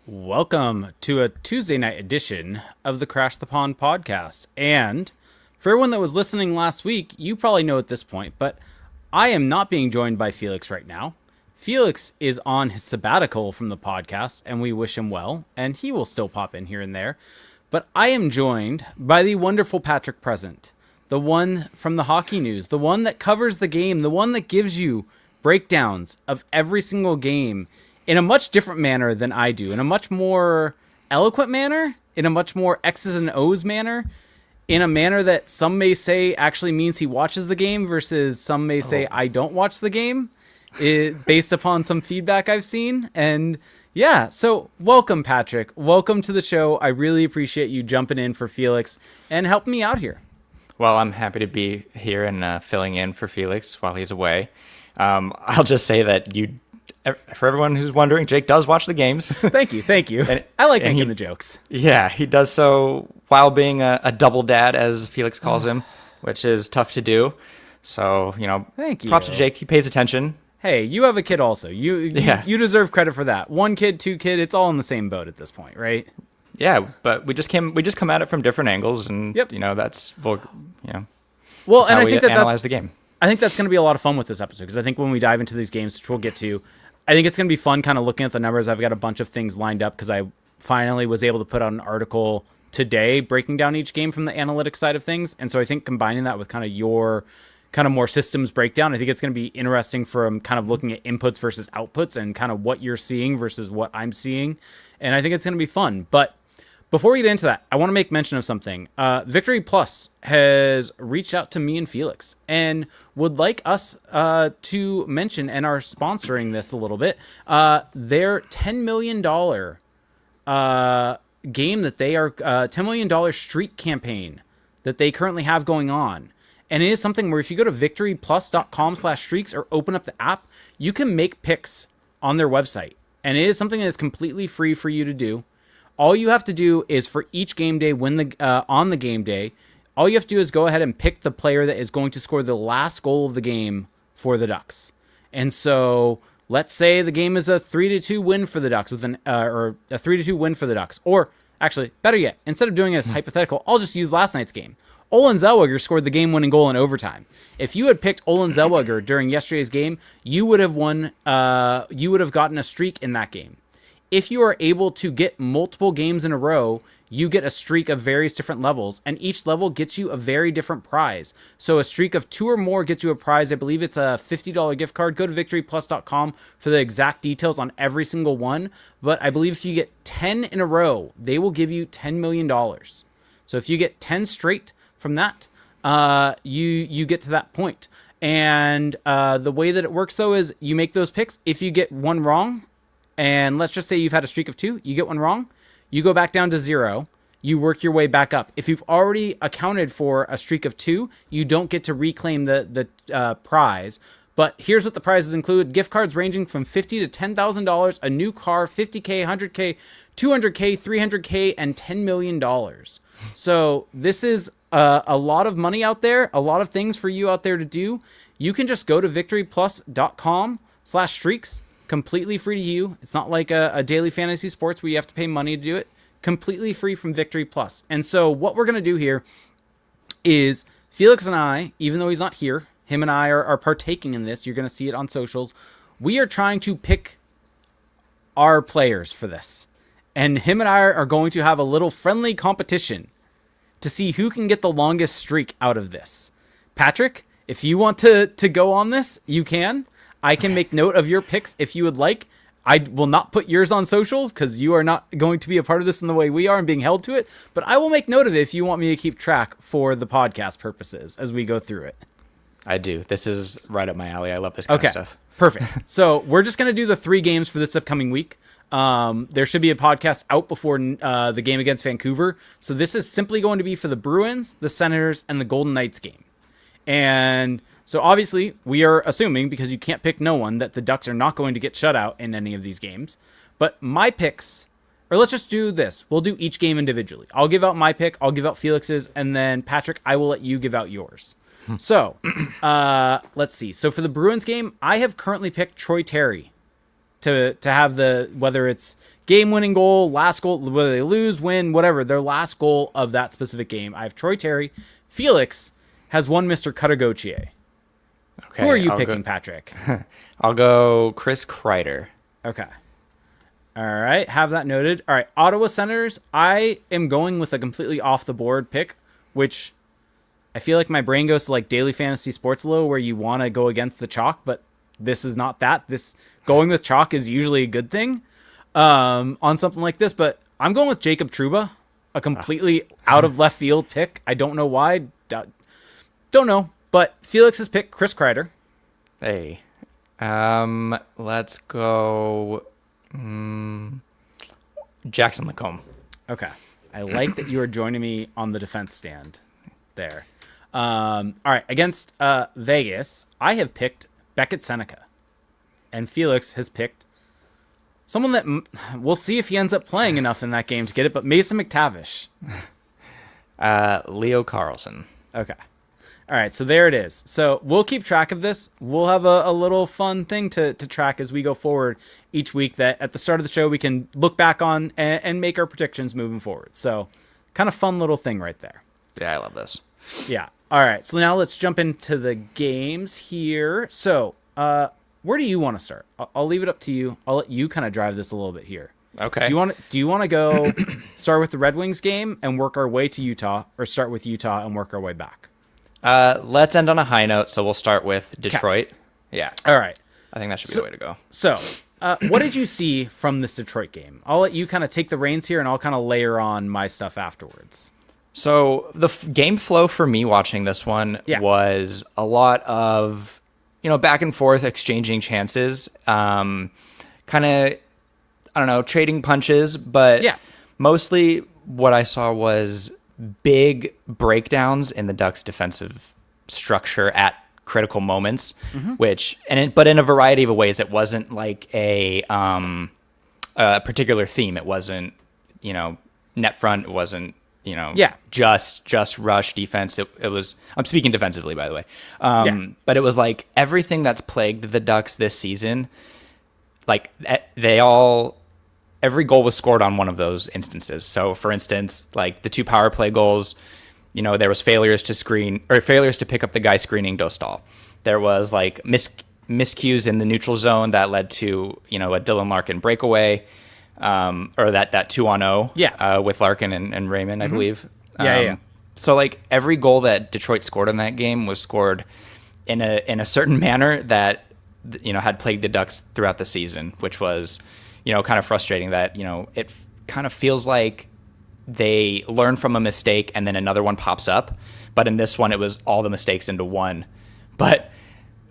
Welcome to a Tuesday night edition of the Crash the Pond podcast. And for everyone that was listening last week, you probably know at this point, but I am not being joined by Felix right now. Felix is on his sabbatical from the podcast, and we wish him well, and he will still pop in here and there. But I am joined by the wonderful Patrick Present, the one from the hockey news, the one that covers the game, the one that gives you breakdowns of every single game in a much different manner than I do, in a much more eloquent manner, in a much more X's and O's manner, in a manner that some may say actually means he watches the game versus some may say I don't watch the game, based upon some feedback I've seen. And yeah, so welcome, Patrick. Welcome to the show. I really appreciate you jumping in for Felix and helping me out here. Well, I'm happy to be here and filling in for Felix while he's away. I'll just say that for everyone who's wondering, Jake does watch the games. Thank you. I like making the jokes. Yeah, he does so while being a double dad, as Felix calls him, which is tough to do. So, Thank you. Props to Jake. He pays attention. Hey, you have a kid also. You deserve credit for that. One kid, two kid, it's all in the same boat at this point, right? Yeah, but we just come at it from different angles, and yep. that's well, and I think analyze the game. I think that's going to be a lot of fun with this episode, because I think when we dive into these games, which we'll get to, I think it's going to be fun kind of looking at the numbers. I've got a bunch of things lined up because I finally was able to put out an article today breaking down each game from the analytics side of things. And so I think combining that with kind of your kind of more systems breakdown, I think it's going to be interesting from kind of looking at inputs versus outputs and kind of what you're seeing versus what I'm seeing. And I think it's going to be fun. But before we get into that, I want to make mention of something. Victory Plus has reached out to me and Felix and would like us to mention, and are sponsoring this a little bit, their $10 million game that they are, $10 million streak campaign that they currently have going on. And it is something where if you go to victoryplus.com/streaks or open up the app, you can make picks on their website. And it is something that is completely free for you to do. All you have to do is for each game day, on the game day, all you have to do is go ahead and pick the player that is going to score the last goal of the game for the Ducks. And so let's say the game is a 3-2 win for the Ducks or a 3-2 win for the Ducks. Or actually, better yet, instead of doing it as hypothetical, I'll just use last night's game. Olin Zellweger scored the game-winning goal in overtime. If you had picked Olin Zellweger during yesterday's game, you would have won. You would have gotten a streak in that game. If you are able to get multiple games in a row, you get a streak of various different levels, and each level gets you a very different prize. So a streak of 2 or more gets you a prize. I believe it's a $50 gift card. Go to victoryplus.com for the exact details on every single one. But I believe if you get 10 in a row, they will give you $10 million. So if you get 10 straight from that, you get to that point. And the way that it works, though, is you make those picks. If you get one wrong, and let's just say you've had a streak of 2, you get one wrong, you go back down to 0, you work your way back up. If you've already accounted for a streak of 2, you don't get to reclaim the prize. But here's what the prizes include: gift cards ranging from $50,000 to $10,000, a new car, $50,000, $100,000, $200,000, $300,000, and $10 million. So this is a lot of money out there, a lot of things for you out there to do. You can just go to victoryplus.com/streaks. Completely free to you. It's not like a daily fantasy sports where you have to pay money to do it. Completely free from Victory Plus. And so what we're going to do here is Felix and I, even though he's not here, him and I are partaking in this. You're going to see it on socials. We are trying to pick our players for this. And him and I are going to have a little friendly competition to see who can get the longest streak out of this. Patrick, if you want to go on this, you can. I can make note of your picks if you would like. I will not put yours on socials because you are not going to be a part of this in the way we are and being held to it. But I will make note of it if you want me to keep track for the podcast purposes as we go through it. I do. This is right up my alley. I love this kind of stuff. Perfect. So we're just going to do the 3 games for this upcoming week. There should be a podcast out before the game against Vancouver. So this is simply going to be for the Bruins, the Senators, and the Golden Knights game. And so obviously we are assuming, because you can't pick no one, that the Ducks are not going to get shut out in any of these games. But my picks, or let's just do this. We'll do each game individually. I'll give out my pick. I'll give out Felix's. And then Patrick, I will let you give out yours. So let's see. So for the Bruins game, I have currently picked Troy Terry to have whether it's game-winning goal, last goal, whether they lose, win, whatever, their last goal of that specific game. I have Troy Terry. Felix has one Mr. Kutagochie. Okay, Who are you picking, Patrick? I'll go Chris Kreider. Okay. All right, have that noted. All right, Ottawa Senators. I am going with a completely off-the-board pick, which I feel like my brain goes to like daily fantasy sports a little, where you want to go against the chalk, but this is not that. This going with chalk is usually a good thing on something like this, but I'm going with Jacob Trouba, a completely out of left field pick. I don't know why. Don't know, but Felix's pick, Chris Kreider. Hey, let's go Jackson Lacombe. Okay. I like that you are joining me on the defense stand there. All right. Against Vegas, I have picked Beckett Sennecke. And Felix has picked someone that we'll see if he ends up playing enough in that game to get it, but Mason McTavish. Leo Carlson. Okay. All right, so there it is. So we'll keep track of this. We'll have a little fun thing to track as we go forward each week, that at the start of the show we can look back on and make our predictions moving forward. So kind of fun little thing right there. Yeah, I love this. Yeah. All right, so now let's jump into the games here. So where do you want to start? I'll leave it up to you. I'll let you kind of drive this a little bit here. Okay. Do you want to go start with the Red Wings game and work our way to Utah, or start with Utah and work our way back? Let's end on a high note, so we'll start with Detroit. Yeah. All right. I think that should be the way to go. So, what did you see from this Detroit game? I'll let you kind of take the reins here, and I'll kind of layer on my stuff afterwards. So, the game flow for me watching this one was a lot of, back and forth, exchanging chances, kind of, I don't know, trading punches, but mostly what I saw was big breakdowns in the Ducks' defensive structure at critical moments, but in a variety of ways. It wasn't like a particular theme. It wasn't, net front. It wasn't, just rush defense. It was, I'm speaking defensively, by the way. But it was like everything that's plagued the Ducks this season, like every goal was scored on one of those instances. So, for instance, like the 2 power play goals, there was failures to pick up the guy screening Dostal. There was like miscues in the neutral zone that led to, a Dylan Larkin breakaway, or that 2-on-0 with Larkin and Raymond, I believe. So like every goal that Detroit scored in that game was scored in a certain manner that, had plagued the Ducks throughout the season, which was, kind of frustrating that, it kind of feels like they learn from a mistake and then another one pops up. But in this one, it was all the mistakes into one. But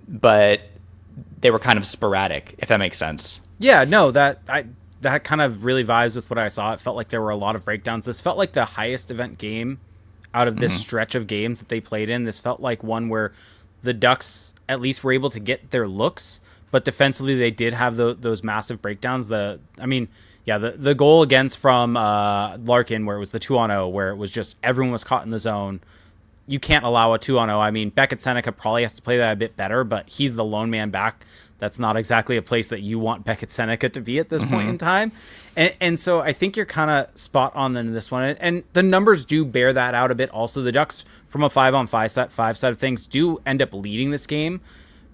they were kind of sporadic, if that makes sense. Yeah, no, that kind of really vibes with what I saw. It felt like there were a lot of breakdowns. This felt like the highest event game out of this stretch of games that they played in. This felt like one where the Ducks at least were able to get their looks, but defensively, they did have those massive breakdowns. The goal against from Larkin, where it was the 2-on-0, where it was just everyone was caught in the zone. You can't allow a 2-on-0. I mean, Beckett Sennecke probably has to play that a bit better, but he's the lone man back. That's not exactly a place that you want Beckett Sennecke to be at this point in time. And so I think you're kind of spot on in this one. And the numbers do bear that out a bit. Also, the Ducks, from a 5-on-5 side of things, do end up leading this game.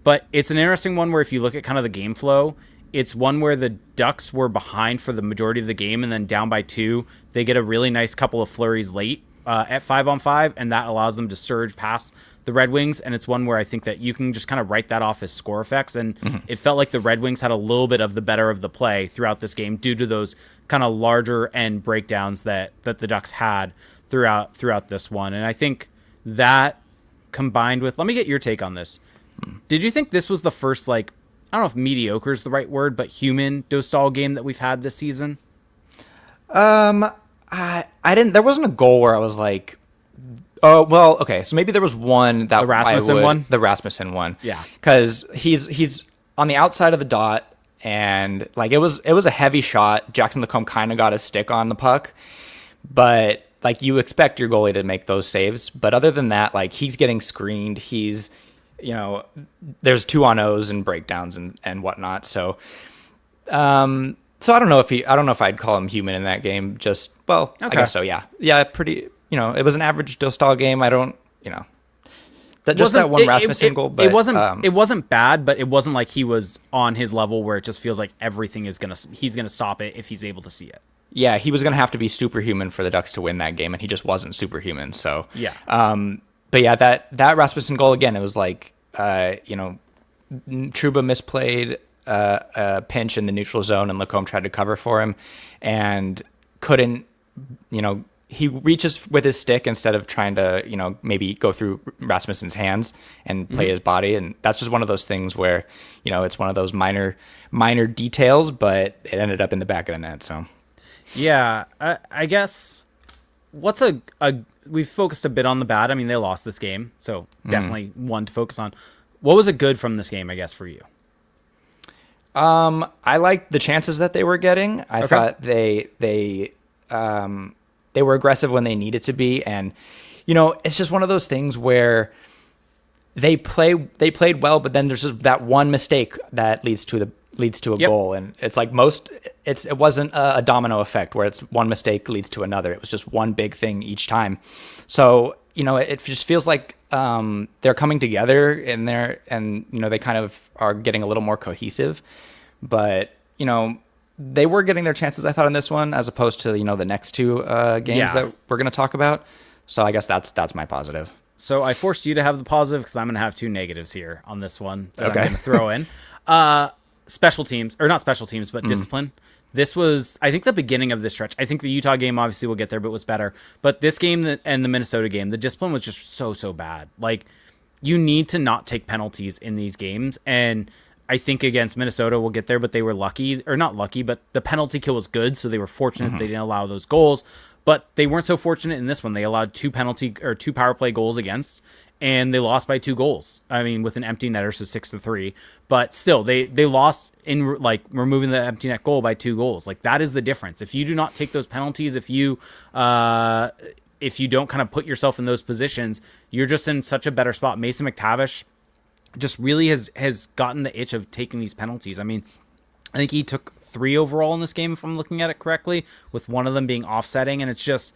But it's an interesting one where if you look at kind of the game flow, it's one where the Ducks were behind for the majority of the game and then down by 2. They get a really nice couple of flurries late at 5-on-5, and that allows them to surge past the Red Wings. And it's one where I think that you can just kind of write that off as score effects. And it felt like the Red Wings had a little bit of the better of the play throughout this game due to those kind of larger end breakdowns that the Ducks had throughout this one. And I think that combined with, let me get your take on this. Did you think this was the first, like, I don't know if mediocre is the right word, but human Dostal game that we've had this season? I didn't. There wasn't a goal where I was like, oh well, okay. So maybe there was one that the Rasmussen one. Yeah, because he's on the outside of the dot, and like it was a heavy shot. Jackson Lacombe kind of got his stick on the puck, but like you expect your goalie to make those saves. But other than that, like he's getting screened. There's 2-on-0s and breakdowns and whatnot. So So I don't know if I'd call him human in that game. Just, well, I guess so. Yeah. Yeah. Pretty, it was an average Dostal game. I don't, that one Rasmussen goal, but it wasn't bad, but it wasn't like he was on his level where it just feels like everything he's going to stop it if he's able to see it. Yeah. He was going to have to be superhuman for the Ducks to win that game, and he just wasn't superhuman. So, yeah. But yeah, that Rasmussen goal again, it was like, Trouba misplayed a pinch in the neutral zone, and Lacombe tried to cover for him and couldn't, he reaches with his stick instead of trying to, maybe go through Rasmussen's hands and play his body. And that's just one of those things where, it's one of those minor details, but it ended up in the back of the net. So, yeah, I guess we've focused a bit on the bad. I mean, they lost this game, so definitely one to focus on. What was a good from this game, I guess, for you? I liked the chances that they were getting. I thought they were aggressive when they needed to be, and it's just one of those things where they played well, but then there's just that one mistake that leads to a goal, and it's like it wasn't a domino effect where it's one mistake leads to another. It was just one big thing each time. So it just feels like they're coming together in there, and they kind of are getting a little more cohesive. But they were getting their chances, I thought, in this one, as opposed to the next two games that we're going to talk about. So I guess that's my positive. So I forced you to have the positive because I'm going to have two negatives here on this one that I'm going to throw in. Special teams, or not special teams, but discipline. This was, I think, the beginning of this stretch. I think the Utah game obviously will get there, but was better. But this game and the Minnesota game, the discipline was just so bad. Like, you need to not take penalties in these games. And I think against Minnesota we'll get there, but they were lucky, or not lucky, but the penalty kill was good, so they were fortunate they didn't allow those goals. But they weren't so fortunate in this one. They allowed two power play goals against, and they lost by 2 goals. I mean, with an empty netter, so 6-3. But still, they lost in like removing the empty net goal by 2 goals. Like, that is the difference. If you do not take those penalties, if you don't kind of put yourself in those positions, you're just in such a better spot. Mason McTavish just really has gotten the itch of taking these penalties. I mean, I think he took 3 overall in this game, if I'm looking at it correctly, with one of them being offsetting. And it's just,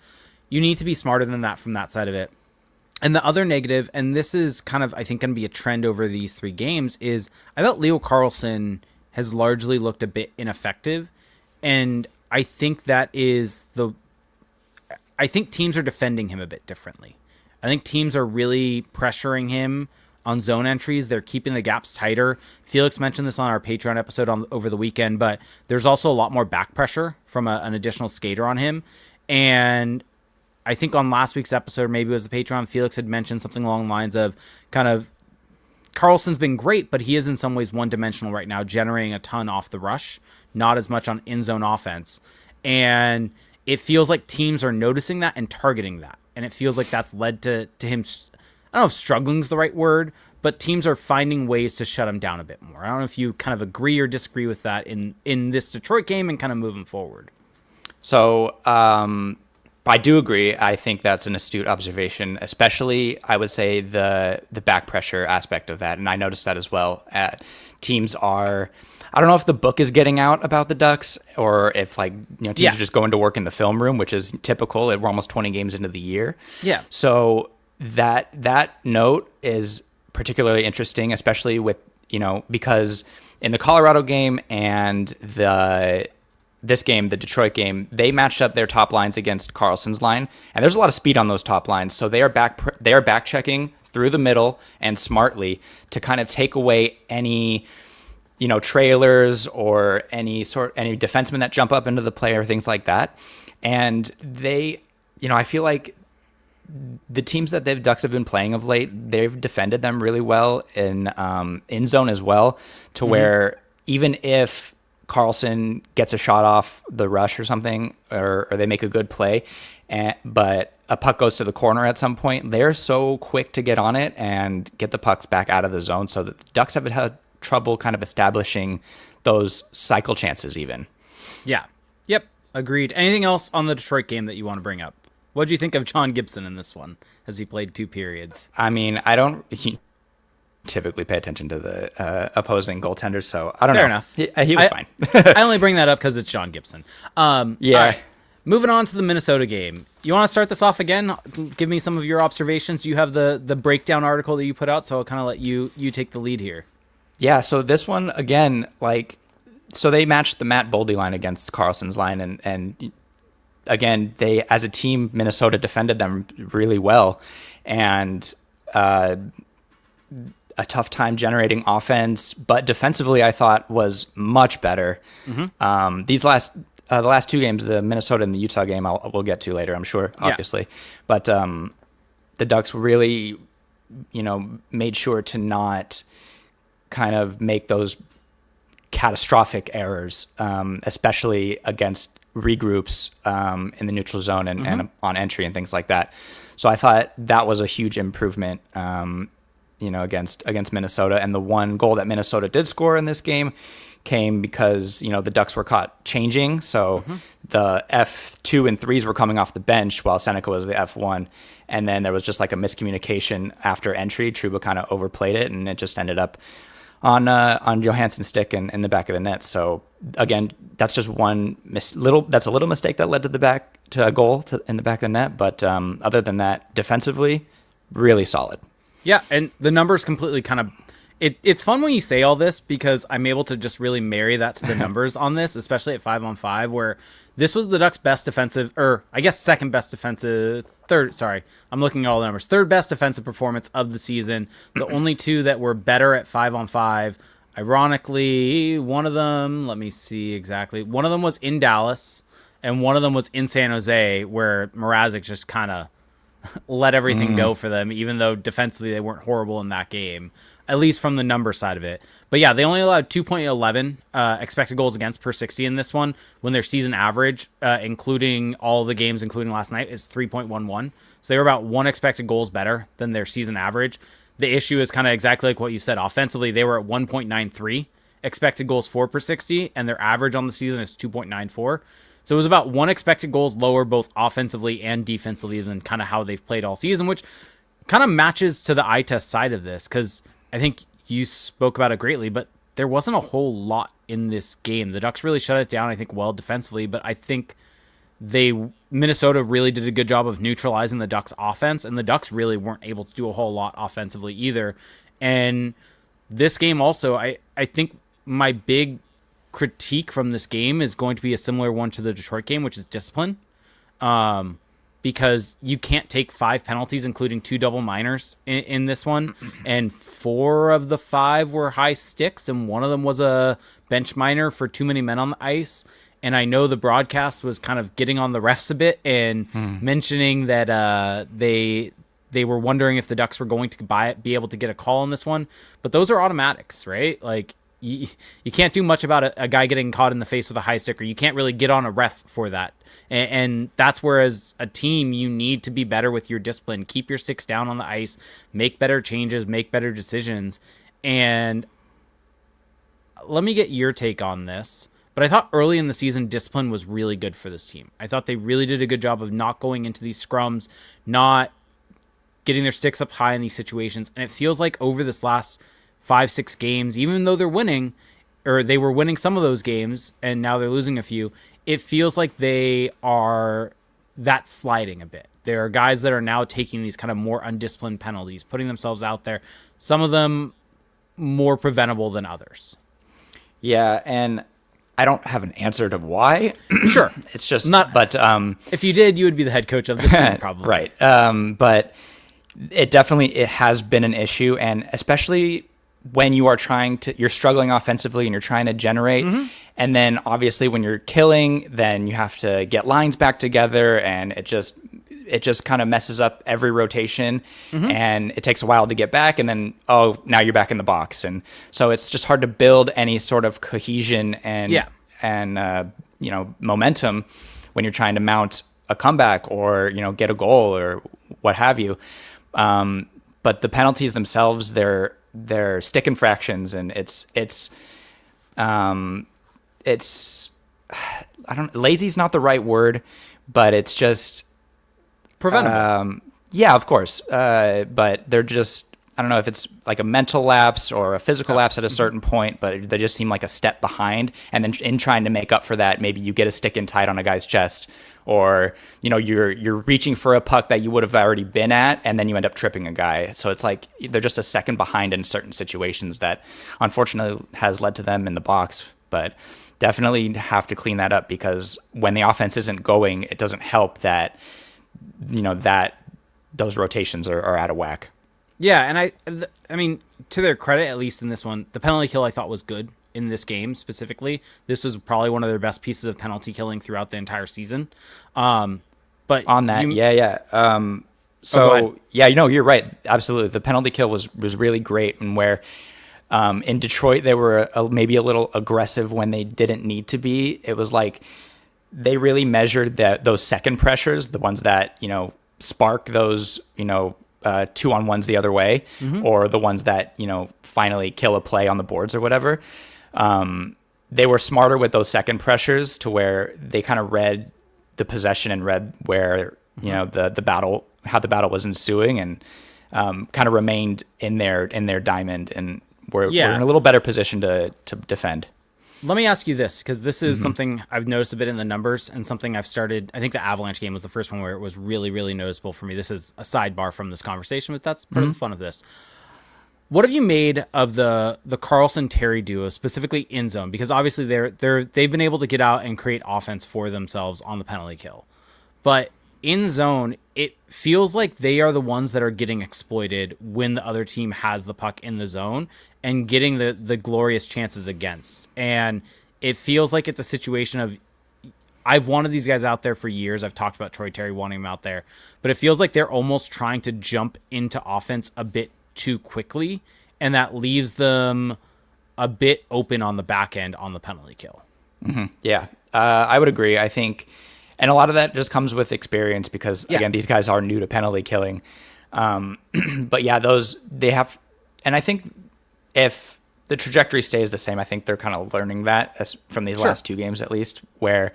you need to be smarter than that from that side of it. And the other negative, and this is kind of, I think, going to be a trend over these 3 games, is I thought Leo Carlsson has largely looked a bit ineffective. And I think I think teams are defending him a bit differently. I think teams are really pressuring him on zone entries. They're keeping the gaps tighter. Felix mentioned this on our Patreon episode over the weekend, but there's also a lot more back pressure from an additional skater on him. And I think on last week's episode, maybe it was the Patreon, Felix had mentioned something along the lines of kind of Carlson's been great, but he is in some ways one-dimensional right now, generating a ton off the rush, not as much on in-zone offense. And it feels like teams are noticing that and targeting that. And it feels like that's led to him, I don't know if struggling is the right word, but teams are finding ways to shut him down a bit more. I don't know if you kind of agree or disagree with that in this Detroit game and kind of moving forward. So I do agree. I think that's an astute observation, especially, I would say, the back pressure aspect of that. And I noticed that as well. Teams are, I don't know if the book is getting out about the Ducks, or if teams are just going to work in the film room, which is typical. We're almost 20 games into the year. Yeah. So that note is particularly interesting, especially with, because in the Colorado game and this game, the Detroit game, they matched up their top lines against Carlson's line, and there's a lot of speed on those top lines. So they are back checking through the middle and smartly to kind of take away any trailers or any defensemen that jump up into the play or things like that. And they, I feel like the teams that the Ducks have been playing of late, they've defended them really well in zone as well, to where even if Carlsson gets a shot off the rush or something, or they make a good play, but a puck goes to the corner at some point, they're so quick to get on it and get the pucks back out of the zone, so that the Ducks have had trouble kind of establishing those cycle chances even. Yeah. Yep. Agreed. Anything else on the Detroit game that you want to bring up? What did you think of John Gibson in this one as he played 2 periods? I mean, typically pay attention to the opposing goaltenders, so I don't Fair know. enough. He was fine. I only bring that up because it's John Gibson. Yeah. All right. Moving on to the Minnesota game. You want to start this off again? Give me some of your observations. You have the breakdown article that you put out, so I'll kind of let you take the lead here. Yeah, so this one, again, so they matched the Matt Boldy line against Carlson's line, and again, they, as a team, Minnesota defended them really well, and a tough time generating offense, but defensively I thought was much better. Mm-hmm. The last two games, the Minnesota and the Utah game, we'll get to later, I'm sure, obviously. Yeah. But the Ducks really, made sure to not kind of make those catastrophic errors, especially against regroups in the neutral zone and on entry and things like that. So I thought that was a huge improvement, against Minnesota. And the one goal that Minnesota did score in this game came because, the Ducks were caught changing. So the F2 and 3s were coming off the bench while Sennecke was the F1. And then there was just like a miscommunication after entry. Trouba kind of overplayed it, and it just ended up on Johansson's stick in the back of the net. So again, that's just one that's a little mistake that led to a goal in the back of the net. But other than that, defensively, really solid. Yeah, and the numbers completely kind of... It's fun when you say all this because I'm able to just really marry that to the numbers on this, especially at 5-on-5, where this was the Ducks' best defensive, or I guess second best defensive, I'm looking at all the numbers. Third best defensive performance of the season. The only two that were better at 5-on-5, ironically, one of them, let me see exactly, one of them was in Dallas, and one of them was in San Jose, where Mrazek just kind of let everything go for them, even though defensively they weren't horrible in that game, at least from the number side of it. But yeah, they only allowed 2.11 expected goals against per 60 in this one, when their season average, including all the games, including last night, is 3.11. So they were about one expected goals better than their season average. The issue is kind of exactly like what you said. Offensively, they were at 1.93 expected goals for per 60, and their average on the season is 2.94. So it was about one expected goals lower, both offensively and defensively, than kind of how they've played all season, which kind of matches to the eye test side of this, because I think you spoke about it greatly, but there wasn't a whole lot in this game. The Ducks really shut it down, I think, well defensively, but I think Minnesota really did a good job of neutralizing the Ducks offense, and the Ducks really weren't able to do a whole lot offensively either. And this game also, I think my big critique from this game is going to be a similar one to the Detroit game, which is discipline. Because you can't take 5 penalties, including 2 double minors in this one. And 4 of the 5 were high sticks, and one of them was a bench minor for too many men on the ice. And I know the broadcast was kind of getting on the refs a bit and mentioning that they were wondering if the Ducks were going to be able to get a call on this one. But those are automatics, right? Like, you can't do much about a guy getting caught in the face with a high stick, or you can't really get on a ref for that. And that's where, as a team, you need to be better with your discipline. Keep your sticks down on the ice, make better changes, make better decisions. And let me get your take on this. But I thought early in the season, discipline was really good for this team. I thought they really did a good job of not going into these scrums, not getting their sticks up high in these situations. And it feels like over this last 5-6 games, even though they're winning, or they were winning some of those games, and now they're losing a few, it feels like they are that sliding a bit. There are guys that are now taking these kind of more undisciplined penalties, putting themselves out there, some of them more preventable than others. Yeah, and I don't have an answer to why. Sure. It's just not, but if you did, you would be the head coach of this team, probably. Right. But it has been an issue, and especially when you're struggling offensively and you're trying to generate, and then obviously when you're killing, then you have to get lines back together, and it just kind of messes up every rotation, and it takes a while to get back, and then now you're back in the box, and so it's just hard to build any sort of cohesion and momentum when you're trying to mount a comeback or get a goal or what have you. But the penalties themselves, they're stick infractions, and it's lazy's not the right word, but it's just preventable. Yeah, of course. But they're just I don't know if it's like a mental lapse or a physical lapse at a certain point, but they just seem like a step behind. And then in trying to make up for that, maybe you get a stick in tight on a guy's chest, or you're reaching for a puck that you would have already been at, and then you end up tripping a guy. So it's like they're just a second behind in certain situations that unfortunately has led to them in the box. But definitely have to clean that up, because when the offense isn't going, it doesn't help that that those rotations are out of whack. Yeah, and I mean, to their credit, at least in this one, the penalty kill I thought was good in this game specifically. This was probably one of their best pieces of penalty killing throughout the entire season. But on that, you're right. Absolutely, the penalty kill was really great, and where in Detroit they were maybe a little aggressive when they didn't need to be. It was like they really measured those second pressures, the ones that spark those 2-on-1s the other way, or the ones that finally kill a play on the boards or whatever. They were smarter with those second pressures, to where they kind of read the possession and read where the battle, how the battle was ensuing, and kind of remained in their diamond, and we're in a little better position to defend. Let me ask you this, because this is something I've noticed a bit in the numbers, and something I've started. I think the Avalanche game was the first one where it was really, really noticeable for me. This is a sidebar from this conversation, but that's part of the fun of this. What have you made of the Carlson Terry duo, specifically in zone? Because obviously they've been able to get out and create offense for themselves on the penalty kill, but in zone, it feels like they are the ones that are getting exploited when the other team has the puck in the zone and getting the glorious chances against. And it feels like it's a situation of, I've wanted these guys out there for years. I've talked about Troy Terry wanting them out there, but it feels like they're almost trying to jump into offense a bit too quickly, and that leaves them a bit open on the back end on the penalty kill. Yeah, I would agree. I think, and a lot of that just comes with experience, because again, these guys are new to penalty killing. But yeah, they have, and I think if the trajectory stays the same, I think they're kind of learning that from these last two games at least, where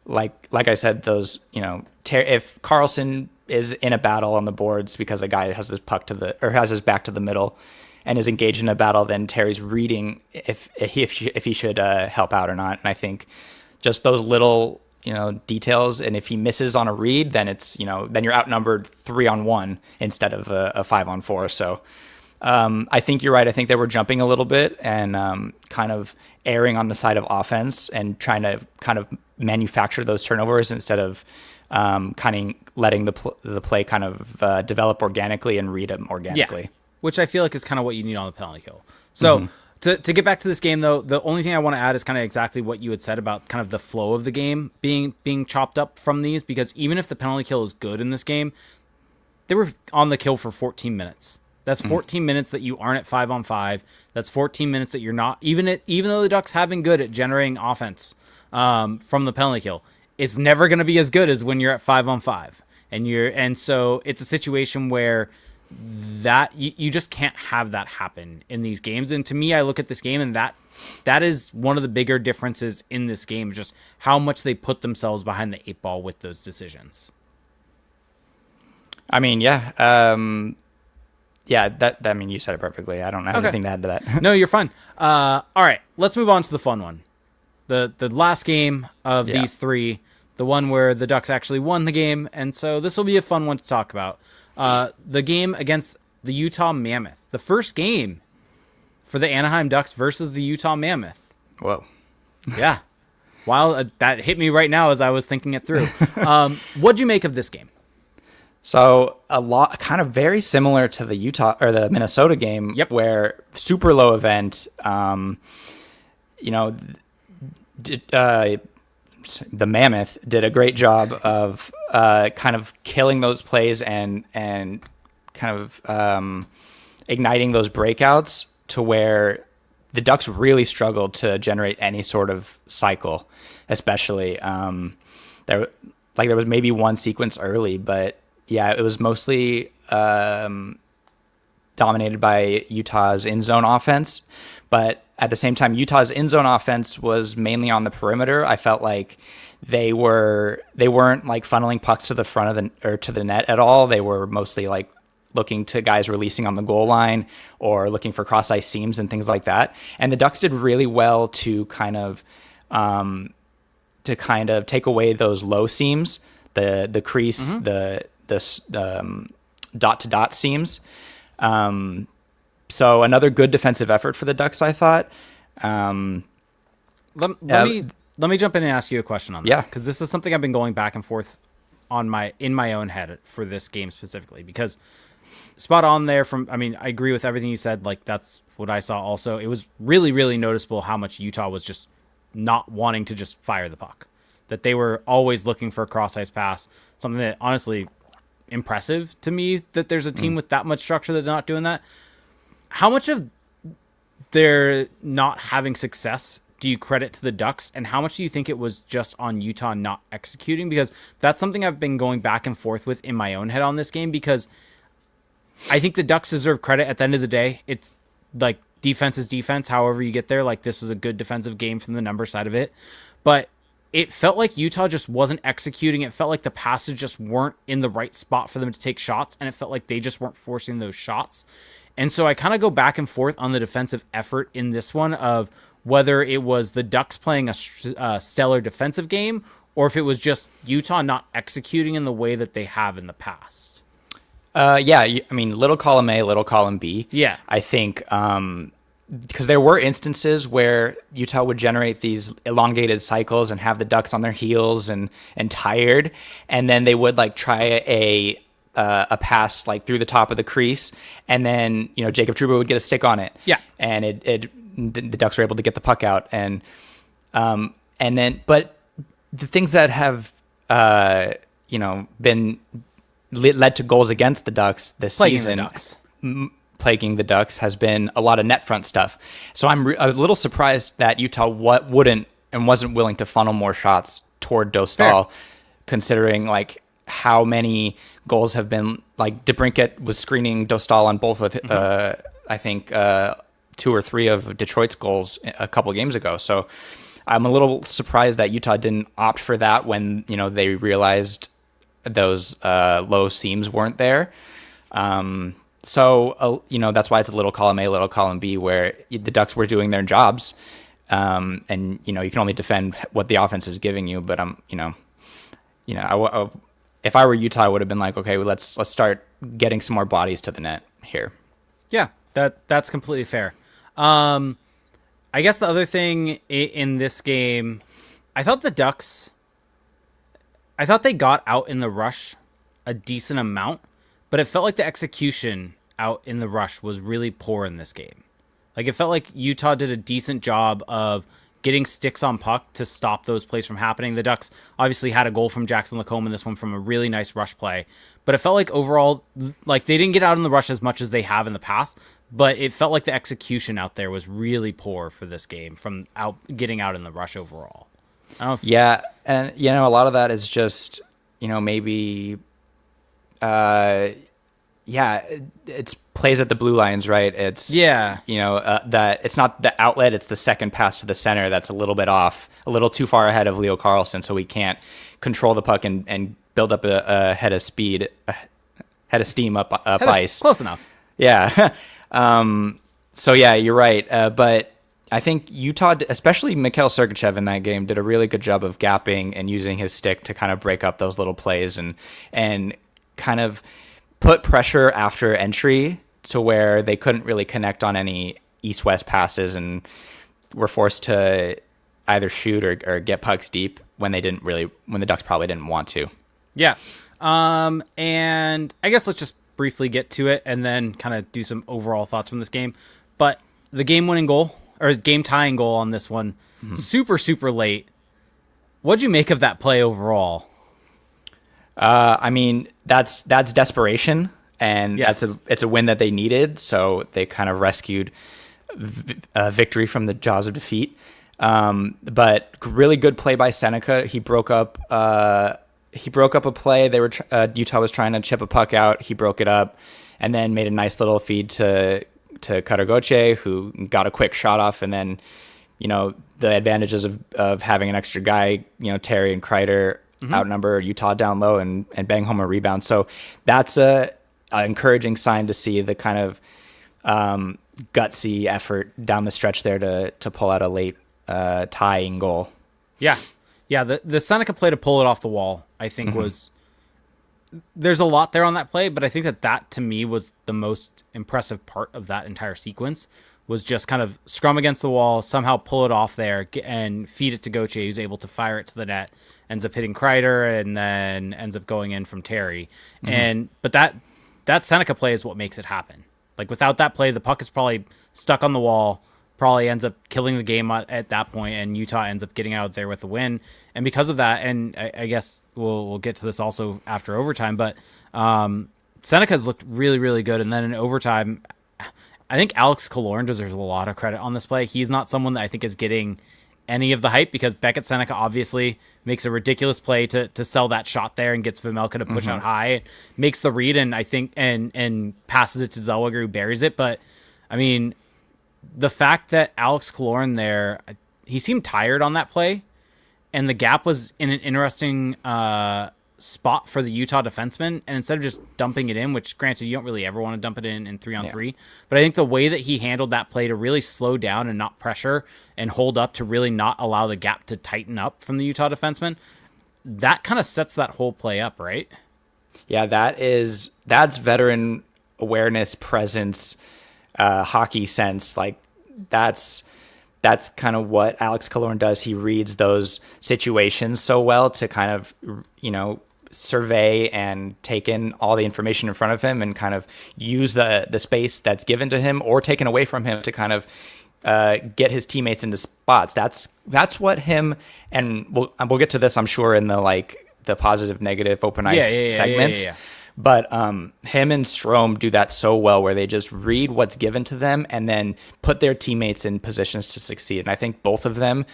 like I said, those, if Carlson is in a battle on the boards because a guy has his has his back to the middle and is engaged in a battle, then Terry's reading if he should help out or not. And I think just those little details, and if he misses on a read, then it's then you're outnumbered 3-on-1 instead of a 5-on-4. So I think you're right. I think they were jumping a little bit and kind of erring on the side of offense and trying to kind of manufacture those turnovers instead of kind of letting the play kind of develop organically and read them organically. Yeah. Which I feel like is kind of what you need on the penalty kill. So to get back to this game, though, the only thing I want to add is kind of exactly what you had said about kind of the flow of the game being chopped up from these, because even if the penalty kill is good in this game, they were on the kill for 14 minutes. That's 14 minutes that you aren't at 5-on-5. That's 14 minutes that you're not, even though the Ducks have been good at generating offense from the penalty kill, it's never going to be as good as when you're at 5-on-5. And so it's a situation where that you just can't have that happen in these games. And to me, I look at this game, and that is one of the bigger differences in this game, just how much they put themselves behind the 8 ball with those decisions. I mean, yeah. I mean, you said it perfectly. I don't have anything to add to that. No, you're fine. All right, let's move on to the fun one. The last game of these three, the one where the Ducks actually won the game, and so this will be a fun one to talk about. The game against the Utah Mammoth. The first game for the Anaheim Ducks versus the Utah Mammoth. Whoa. Yeah. Wow, that hit me right now as I was thinking it through. What'd you make of this game? So a lot, kind of very similar to the Utah or the Minnesota game, where super low event. The Mammoth did a great job of kind of killing those plays and kind of igniting those breakouts to where the Ducks really struggled to generate any sort of cycle, especially there was maybe one sequence early, but yeah, it was mostly dominated by Utah's in-zone offense. But at the same time, Utah's in-zone offense was mainly on the perimeter. I felt like they weren't like funneling pucks to the front of to the net at all. They were mostly like looking to guys releasing on the goal line or looking for cross ice seams and things like that. And the Ducks did really well to kind of take away those low seams, the crease, the dot to dot seams. So another good defensive effort for the Ducks, I thought. Let me jump in and ask you a question on that. Yeah, because this is something I've been going back and forth in my own head for this game specifically, because spot on there I agree with everything you said. Like, that's what I saw also. It was really, really noticeable how much Utah was just not wanting to just fire the puck, that they were always looking for a cross ice pass, something that honestly impressive to me, that there's a team with that much structure that's not doing that. How much of their not having success do you credit to the Ducks, and how much do you think it was just on Utah not executing? Because that's something I've been going back and forth with in my own head on this game, because I think the Ducks deserve credit at the end of the day. It's like defense is defense, however you get there. Like, this was a good defensive game from the number side of it. But it felt like Utah just wasn't executing. It felt like the passes just weren't in the right spot for them to take shots, and it felt like they just weren't forcing those shots. And so I kind of go back and forth on the defensive effort in this one, of whether it was the Ducks playing a stellar defensive game, or if it was just Utah not executing in the way that they have in the past. Little column A, little column B. Yeah. I think because there were instances where Utah would generate these elongated cycles and have the Ducks on their heels and tired, and then they would like try a pass like through the top of the crease, and then Jacob Trouba would get a stick on it. Yeah, and the Ducks were able to get the puck out, but the things that have been led to goals against the Ducks this season, plaguing the Ducks, has been a lot of net front stuff. So I was a little surprised that Utah wouldn't and wasn't willing to funnel more shots toward Dostal, considering like how many goals have been, like DeBrincat was screening Dostal on both of I think 2 or 3 of Detroit's goals a couple games ago. So I'm a little surprised that Utah didn't opt for that when they realized those low seams weren't there. So that's why it's a little column A, little column B, where the Ducks were doing their jobs, and you can only defend what the offense is giving you. But if I were Utah, I would have been like, okay, well, let's start getting some more bodies to the net here. Yeah, that's completely fair. I guess the other thing in this game, I thought they got out in the rush a decent amount, but it felt like the execution out in the rush was really poor in this game. Like, it felt like Utah did a decent job of getting sticks on puck to stop those plays from happening. The Ducks obviously had a goal from Jackson Lacombe in this one from a really nice rush play, but it felt like overall, like, they didn't get out in the rush as much as they have in the past, but it felt like the execution out there was really poor for this game from getting out in the rush overall. I don't know yeah, and a lot of that is just maybe it's plays at the blue lines, right? It's that it's not the outlet, it's the second pass to the center that's a little bit off, a little too far ahead of Leo Carlson, so we can't control the puck and build up a head of steam up ice. Close enough. Yeah. So yeah, you're right. But I think Utah, especially Mikhail Sergachev in that game, did a really good job of gapping and using his stick to kind of break up those little plays and kind of put pressure after entry to where they couldn't really connect on any east-west passes and were forced to either shoot or get pucks deep when the Ducks probably didn't want to. Yeah. And I guess let's just briefly get to it and then kind of do some overall thoughts from this game. But the game-winning goal, or game-tying goal on this one, super, super late. What'd you make of that play overall? That's desperation, and yes. it's a win that they needed, so they kind of rescued victory from the jaws of defeat. But really good play by Sennecke. He broke up a play. Utah was trying to chip a puck out. He broke it up, and then made a nice little feed to Cutter Gauthier, who got a quick shot off, and then the advantages of having an extra guy, Terry and Kreider outnumber Utah down low and bang home a rebound. So that's encouraging sign to see the kind of gutsy effort down the stretch there to pull out a late tying goal. Yeah. The Sennecke play to pull it off the wall, I think was. There's a lot there on that play, but I think that to me was the most impressive part of that entire sequence. Was just kind of scrum against the wall, somehow pull it off there, and feed it to Gauthier, who's able to fire it to the net, ends up hitting Kreider, and then ends up going in from Terry. But that Sennecke play is what makes it happen. Like, without that play, the puck is probably stuck on the wall, probably ends up killing the game at that point, and Utah ends up getting out there with the win. And because of that, and I guess we'll get to this also after overtime, but Senneke's looked really, really good. And then in overtime, I think Alex Killorn deserves a lot of credit on this play. He's not someone that I think is getting any of the hype, because Beckett Sennecke obviously makes a ridiculous play to sell that shot there and gets Vejmelka to push out high, makes the read, and I think and passes it to Zellweger, who buries it. But I mean, the fact that Alex Killorn there, he seemed tired on that play, and the gap was in an interesting spot for the Utah defenseman, and instead of just dumping it in, which granted you don't really ever want to dump it in 3-on-3, but I think the way that he handled that play to really slow down and not pressure and hold up to really not allow the gap to tighten up from the Utah defenseman, that kind of sets that whole play up, right? Yeah, that's veteran awareness, presence, hockey sense. Like, that's kind of what Alex Killorn does. He reads those situations so well to kind of, survey and take in all the information in front of him and kind of use the space that's given to him or taken away from him to kind of get his teammates into spots. That's what him, and we'll get to this, I'm sure, in the positive, negative, open ice segments. But him and Strome do that so well, where they just read what's given to them and then put their teammates in positions to succeed. And I think both of them,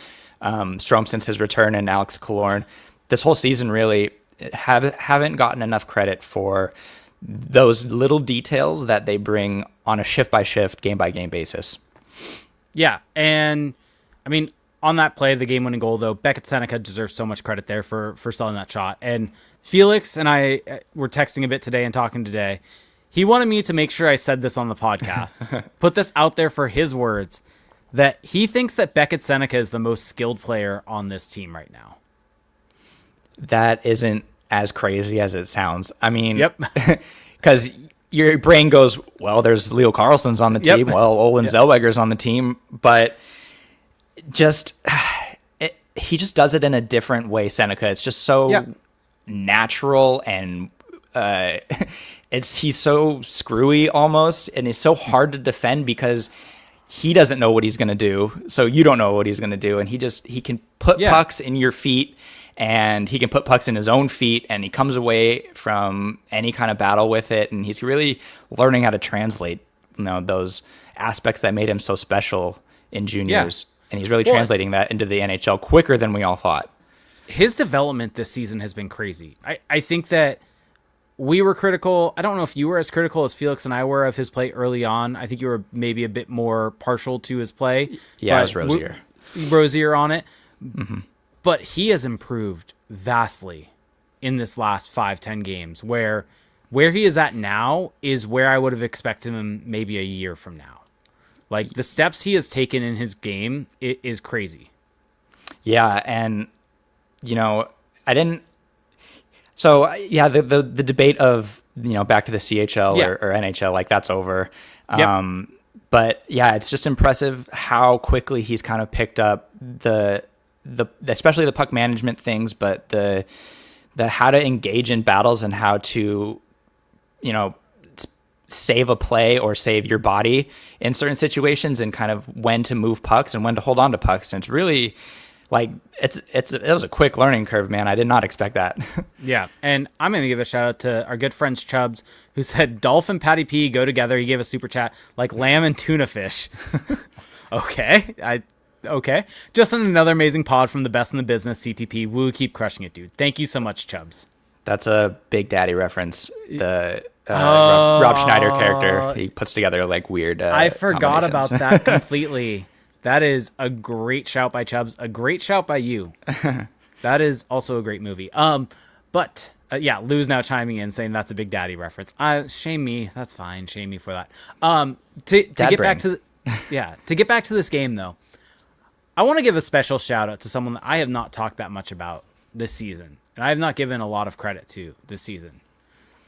Strome since his return and Alex Killorn, this whole season really haven't gotten enough credit for those little details that they bring on a shift-by-shift, game-by-game basis. Yeah, and I mean, on that play, the game-winning goal, though, Beckett Sennecke deserves so much credit there for selling that shot. And Felix and I were texting a bit today and talking today. He wanted me to make sure I said this on the podcast, put this out there for his words, that he thinks that Beckett Sennecke is the most skilled player on this team right now. That isn't as crazy as it sounds. I mean, because your brain goes, well, there's Leo Carlsson's on the team. Well, Olin Zellweger's on the team, but he just does it in a different way, Sennecke. It's just so natural, and he's so screwy almost, and it's so hard to defend because he doesn't know what he's going to do. So you don't know what he's going to do. And he can put pucks in your feet, and he can put pucks in his own feet, and he comes away from any kind of battle with it. And he's really learning how to translate, those aspects that made him so special in juniors. And he's really translating that into the NHL quicker than we all thought. His development this season has been crazy. I think that we were critical. I don't know if you were as critical as Felix and I were of his play early on. I think you were maybe a bit more partial to his play. Yeah, I was rosier on it. Mm-hmm. But he has improved vastly in this last 5-10 games, where he is at now is where I would have expected him maybe a year from now. Like, the steps he has taken in his game is crazy. Yeah, and I didn't. So yeah, the debate of back to the CHL or NHL, like, that's over. But yeah, it's just impressive how quickly he's kind of picked up the especially the puck management things, but the how to engage in battles and how to save a play or save your body in certain situations, and kind of when to move pucks and when to hold on to pucks. And it's really it was a quick learning curve, man. I did not expect that. Yeah, and I'm going to give a shout out to our good friends Chubbs, who said Dolph and Patty P go together. He gave a super chat like lamb and tuna fish. Okay. Just another amazing pod from the best in the business, CTP. Woo, keep crushing it, dude. Thank you so much, Chubbs. That's a Big Daddy reference. The Rob Schneider character. He puts together like weird. I forgot about that completely. That is a great shout by Chubbs. A great shout by you. That is also a great movie. But Yeah, Lou's now chiming in saying that's a Big Daddy reference. Shame me. That's fine. Shame me for that. To get back to to get back to this game though, I want to give a special shout out to someone that I have not talked that much about this season, and I have not given a lot of credit to this season.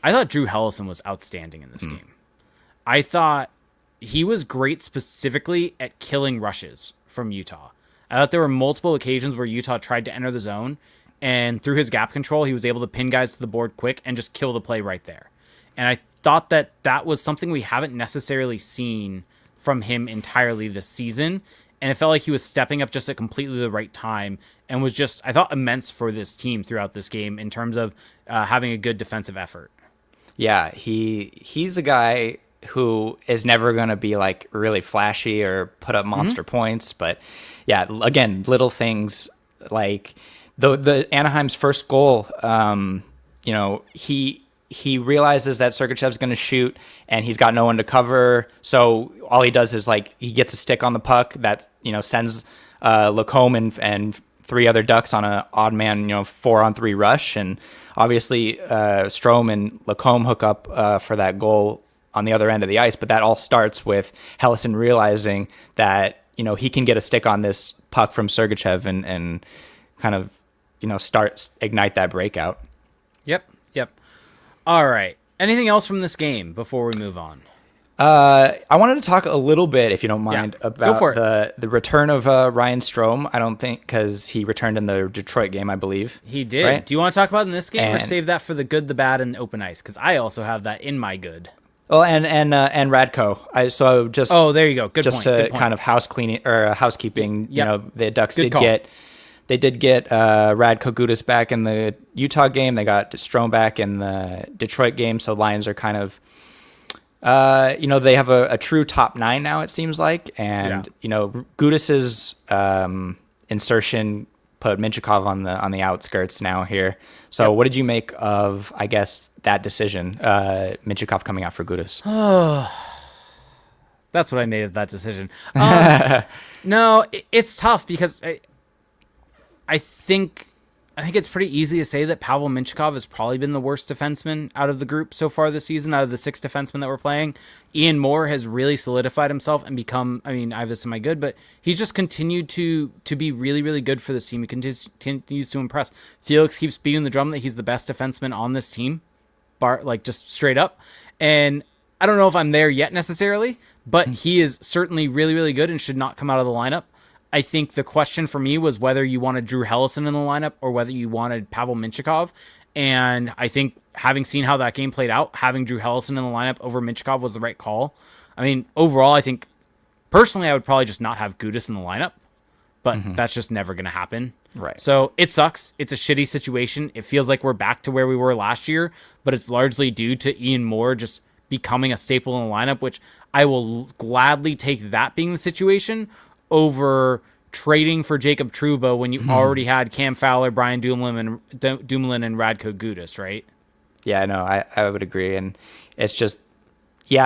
I thought Drew Hellison was outstanding in this game. I thought he was great specifically at killing rushes from Utah. I thought there were multiple occasions where Utah tried to enter the zone, and through his gap control, he was able to pin guys to the board quick and just kill the play right there. And I thought that that was something we haven't necessarily seen from him entirely this season. And it felt like he was stepping up just at completely the right time and was just, I thought, immense for this team throughout this game in terms of having a good defensive effort. Yeah, he's a guy who is never going to be like really flashy or put up monster points. But yeah, again, little things like the Anaheim's first goal, he realizes that Sergachev's going to shoot and he's got no one to cover. So all he does is like he gets a stick on the puck that, sends Lacombe and three other Ducks on an odd man, 4-on-3 rush. And obviously Strome and Lacombe hook up for that goal on the other end of the ice. But that all starts with Hellison realizing that, he can get a stick on this puck from Sergachev and kind of, ignite that breakout. Yep. All right. Anything else from this game before we move on? I wanted to talk a little bit, if you don't mind, about the return of Ryan Strome. I don't think, because he returned in the Detroit game, I believe. He did. Right? Do you want to talk about it in this game or save that for the good, the bad, and the open ice? Because I also have that in my good. Well, and Radko. Oh, there you go. Good just point. To kind of housekeeping. Yep. The Ducks did get Radko Gudas back in the Utah game. They got Strome back in the Detroit game. So Lions are kind of, they have a true top 9 now, it seems like. And, Gudas's insertion put Minchikov on the outskirts now here. So what did you make of, I guess, that decision, Minchikov coming out for Gudas? That's what I made of that decision. No, it's tough because I think it's pretty easy to say that Pavel Minchikov has probably been the worst defenseman out of the group so far this season, out of the 6 defensemen that we're playing. Ian Moore has really solidified himself and become, I have this in my good, but he's just continued to be really, really good for this team. He continues to impress. Felix keeps beating the drum that he's the best defenseman on this team, just straight up. And I don't know if I'm there yet necessarily, but he is certainly really, really good and should not come out of the lineup. I think the question for me was whether you wanted Drew Hellison in the lineup or whether you wanted Pavel Minchikov. And I think having seen how that game played out, having Drew Hellison in the lineup over Minchikov was the right call. Overall, I think personally I would probably just not have Gudas in the lineup, but that's just never going to happen. Right. So it sucks. It's a shitty situation. It feels like we're back to where we were last year, but it's largely due to Ian Moore just becoming a staple in the lineup, which I will gladly take that being the situation over trading for Jacob Trouba when you already had Cam Fowler, Brian Dumoulin, and Radko Gudas, right? Yeah, no, I would agree. And it's just,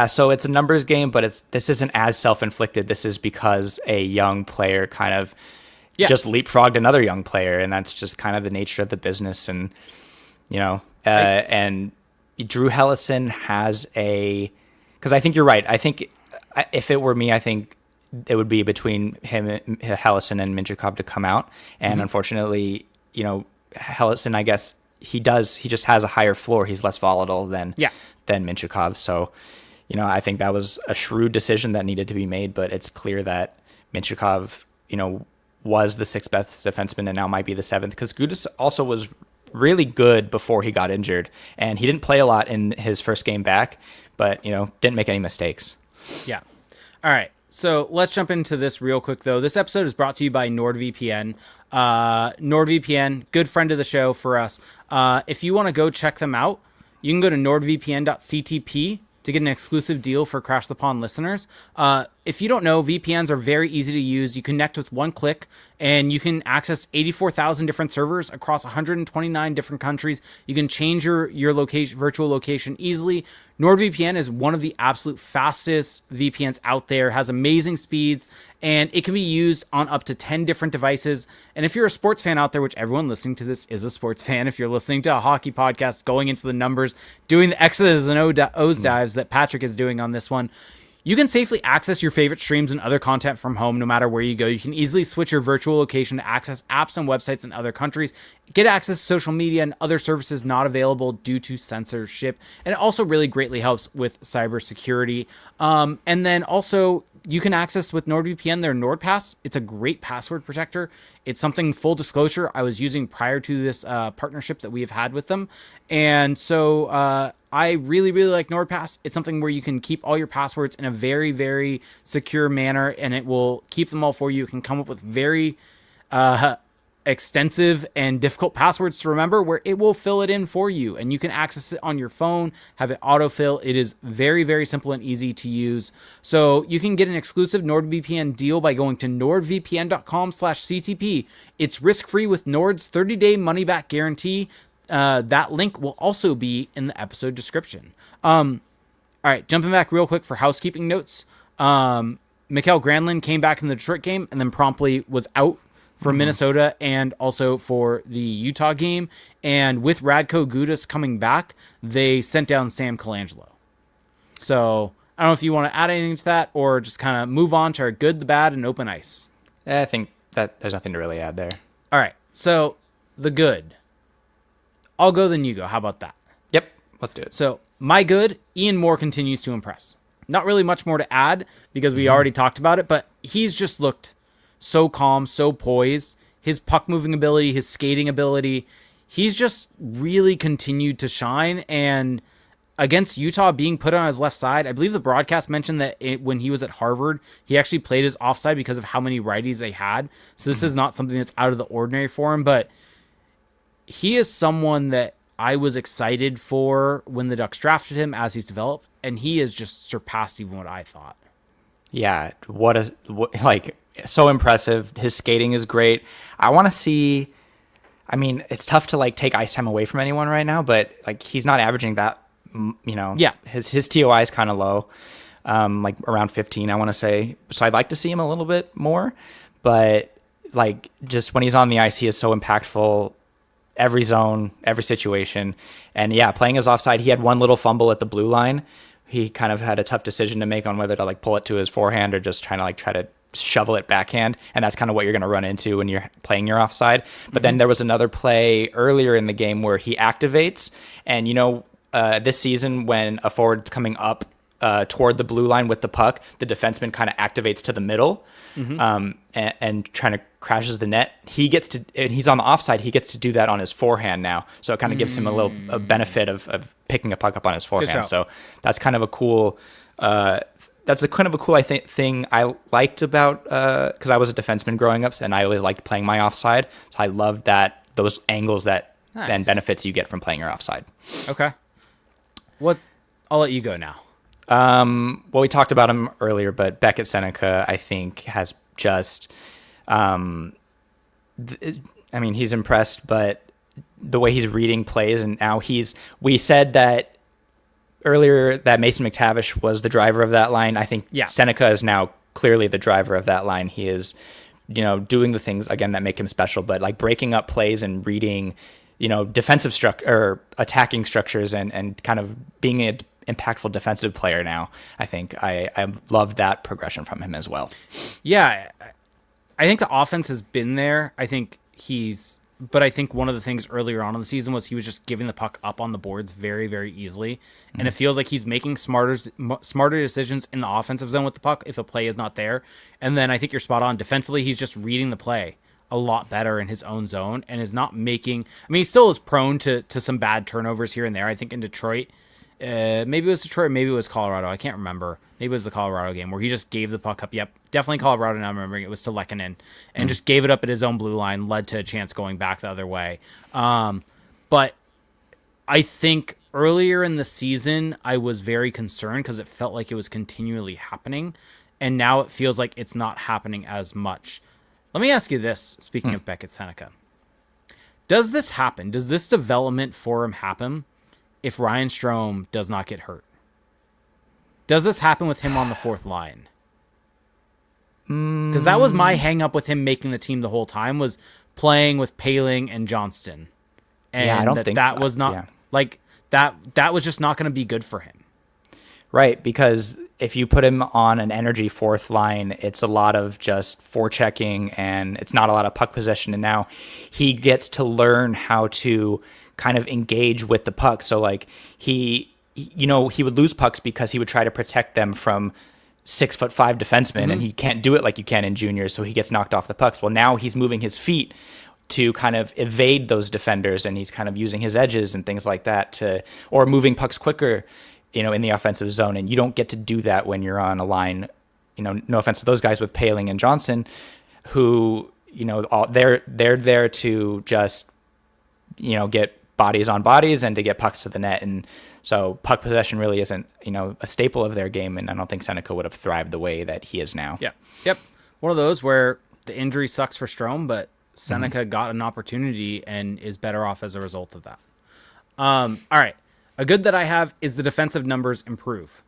so it's a numbers game, but this isn't as self-inflicted. This is because a young player kind of just leapfrogged another young player, and that's just kind of the nature of the business. And, and Drew Hellison has because I think you're right. I think if it were me, I think it would be between him, Hellison, and Minchikov to come out. And unfortunately, Hellison, I guess he just has a higher floor. He's less volatile than Minchikov. So, I think that was a shrewd decision that needed to be made, but it's clear that Minchikov, was the 6th best defenseman and now might be the 7th, because Gudas also was really good before he got injured, and he didn't play a lot in his first game back, but, didn't make any mistakes. Yeah. All right. So let's jump into this real quick, though. This episode is brought to you by NordVPN. NordVPN, good friend of the show for us. If you want to go check them out, you can go to nordvpn.ctp to get an exclusive deal for Crash the Pond listeners. if you don't know, VPNs are very easy to use. You connect with one click, and you can access 84,000 different servers across 129 different countries. You can change your location, virtual location easily. NordVPN is one of the absolute fastest VPNs out there, has amazing speeds, and it can be used on up to 10 different devices. And if you're a sports fan out there, which everyone listening to this is a sports fan, if you're listening to a hockey podcast, going into the numbers, doing the X's and O's dives that Patrick is doing on this one, you can safely access your favorite streams and other content from home no matter where you go. You can easily switch your virtual location to access apps and websites in other countries, get access to social media and other services not available due to censorship. And it also really greatly helps with cybersecurity. And then also, you can access with NordVPN their NordPass. It's a great password protector. It's something, full disclosure, I was using prior to this partnership that we have had with them. And so I really, really like NordPass. It's something where you can keep all your passwords in a very, very secure manner, and it will keep them all for you. You can come up with very extensive and difficult passwords to remember, where it will fill it in for you, and you can access it on your phone, have it autofill. It is very, very simple and easy to use. So you can get an exclusive NordVPN deal by going to nordvpn.com/CTP. It's risk-free with Nord's 30-day money-back guarantee. That link will also be in the episode description. All right, jumping back real quick for housekeeping notes. Mikael Granlund came back in the Detroit game and then promptly was out for Minnesota and also for the Utah game. And with Radko Gudas coming back, they sent down Sam Colangelo. So I don't know if you want to add anything to that or just kind of move on to our good, the bad, and open ice. I think that there's nothing to really add there. All right, so the good. I'll go, then you go. How about that? Yep, let's do it. So my good, Ian Moore continues to impress. Not really much more to add because we already talked about it, but he's just looked so calm, so poised. His puck moving ability, his skating ability, he's just really continued to shine. And against Utah being put on his left side, I believe the broadcast mentioned that when he was at Harvard, he actually played his offside because of how many righties they had. So this is not something that's out of the ordinary for him, but he is someone that I was excited for when the Ducks drafted him as he's developed, and he has just surpassed even what I thought. Yeah, so impressive. His skating is great. I want to see, I mean, it's tough to take ice time away from anyone right now, but he's not averaging that, Yeah. His TOI is kind of low, around 15, I want to say. So I'd like to see him a little bit more, but just when he's on the ice, he is so impactful. Every zone, every situation. And yeah, playing his offside, he had one little fumble at the blue line. He kind of had a tough decision to make on whether to pull it to his forehand or just try to shovel it backhand. And that's kind of what you're going to run into when you're playing your offside. But then there was another play earlier in the game where he activates. And, this season when a forward's coming up toward the blue line with the puck, the defenseman kind of activates to the middle and trying to crashes the net. He's on the offside. He gets to do that on his forehand now. So it kind of gives him a benefit of picking a puck up on his forehand. So that's kind of a cool, thing I liked about, because I was a defenseman growing up and I always liked playing my offside. So I love those angles that then benefits you get from playing your offside. Okay. I'll let you go now. Well, we talked about him earlier, but Beckett Sennecke, I think, has just, he's impressed, but the way he's reading plays, and now we said that earlier that Mason McTavish was the driver of that line. I think Sennecke is now clearly the driver of that line. He is, doing the things, again, that make him special, but breaking up plays and reading, defensive or attacking structures and kind of being an impactful defensive player now. I think I love that progression from him as well. Yeah, I think the offense has been there. I think one of the things earlier on in the season was he was just giving the puck up on the boards very, very easily. And it feels like he's making smarter decisions in the offensive zone with the puck if a play is not there. And then I think you're spot on. Defensively, he's just reading the play a lot better in his own zone and is not making... he still is prone to some bad turnovers here and there. I think in Detroit... maybe it was Detroit, maybe it was Colorado. I can't remember. Maybe it was the Colorado game where he just gave the puck up. Yep, definitely Colorado. Now I'm remembering it was to Lehkonen and just gave it up at his own blue line, led to a chance going back the other way. But I think earlier in the season, I was very concerned because it felt like it was continually happening. and now it feels like it's not happening as much. Let me ask you this, speaking of Beckett Sennecke. Does this happen? Does this development for him happen if Ryan Strome does not get hurt? Does this happen with him on the fourth line? Because that was my hang up with him making the team the whole time, was playing with Poehling and Johnston. And I don't think that so. was not like that was just not going to be good for him. Right, because if you put him on an energy fourth line, it's a lot of just forechecking and it's not a lot of puck possession. And now he gets to learn how to kind of engage with the puck. So like he would lose pucks because he would try to protect them from 6'5" defensemen, and he can't do it like you can in juniors. So he gets knocked off the pucks. Well, now he's moving his feet to kind of evade those defenders, and he's kind of using his edges and things like that or moving pucks quicker, in the offensive zone. And you don't get to do that when you're on a line, no offense to those guys with Poehling and Johnson, who, they're there to just, get bodies on bodies and to get pucks to the net. And so puck possession really isn't, a staple of their game. And I don't think Sennecke would have thrived the way that he is now. Yeah. Yep. One of those where the injury sucks for Strome, but Sennecke got an opportunity and is better off as a result of that. All right. A good that I have is the defensive numbers improve.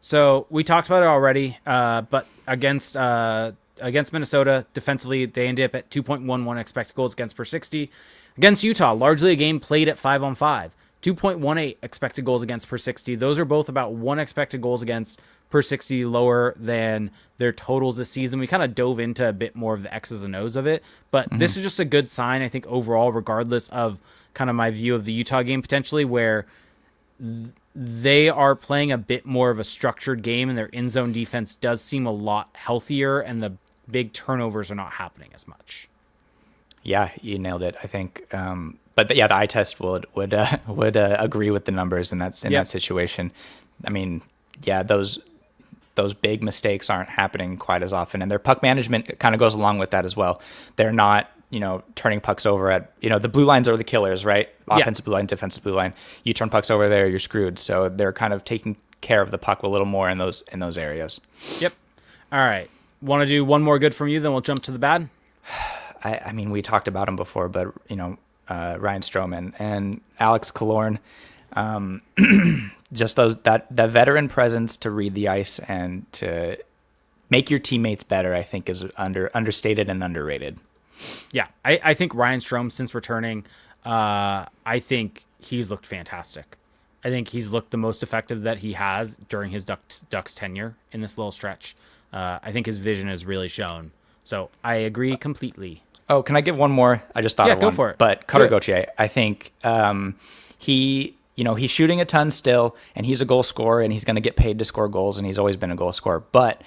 So we talked about it already, but against Minnesota, defensively, they ended up at 2.11 expected goals against per 60. Against Utah, largely a game played at 5-on-5, 2.18 expected goals against per 60. Those are both about 1 expected goals against per 60 lower than their totals this season. We kind of dove into a bit more of the X's and O's of it, but this is just a good sign, I think, overall, regardless of kind of my view of the Utah game potentially, where they are playing a bit more of a structured game and their in-zone defense does seem a lot healthier and the big turnovers are not happening as much. Yeah, you nailed it, I think. But the eye test would agree with the numbers in that situation. I mean, yeah, those big mistakes aren't happening quite as often, and their puck management kind of goes along with that as well. They're not, turning pucks over at, the blue lines are the killers, right? Offensive blue line, defensive blue line. You turn pucks over there, you're screwed. So they're kind of taking care of the puck a little more in those areas. Yep. All right. Want to do one more good from you, then we'll jump to the bad? I mean, we talked about him before, but, Ryan Strome and Alex Killorn, just that veteran presence to read the ice and to make your teammates better, I think is understated and underrated. Yeah, I think Ryan Strome, since returning, I think he's looked fantastic. I think he's looked the most effective that he has during his Ducks tenure in this little stretch. I think his vision has really shown. So I agree completely. Oh, can I give one more? I just thought of one. Yeah, go for it. But Cutter Gauthier, I think he's shooting a ton still, and he's a goal scorer, and he's going to get paid to score goals, and he's always been a goal scorer. But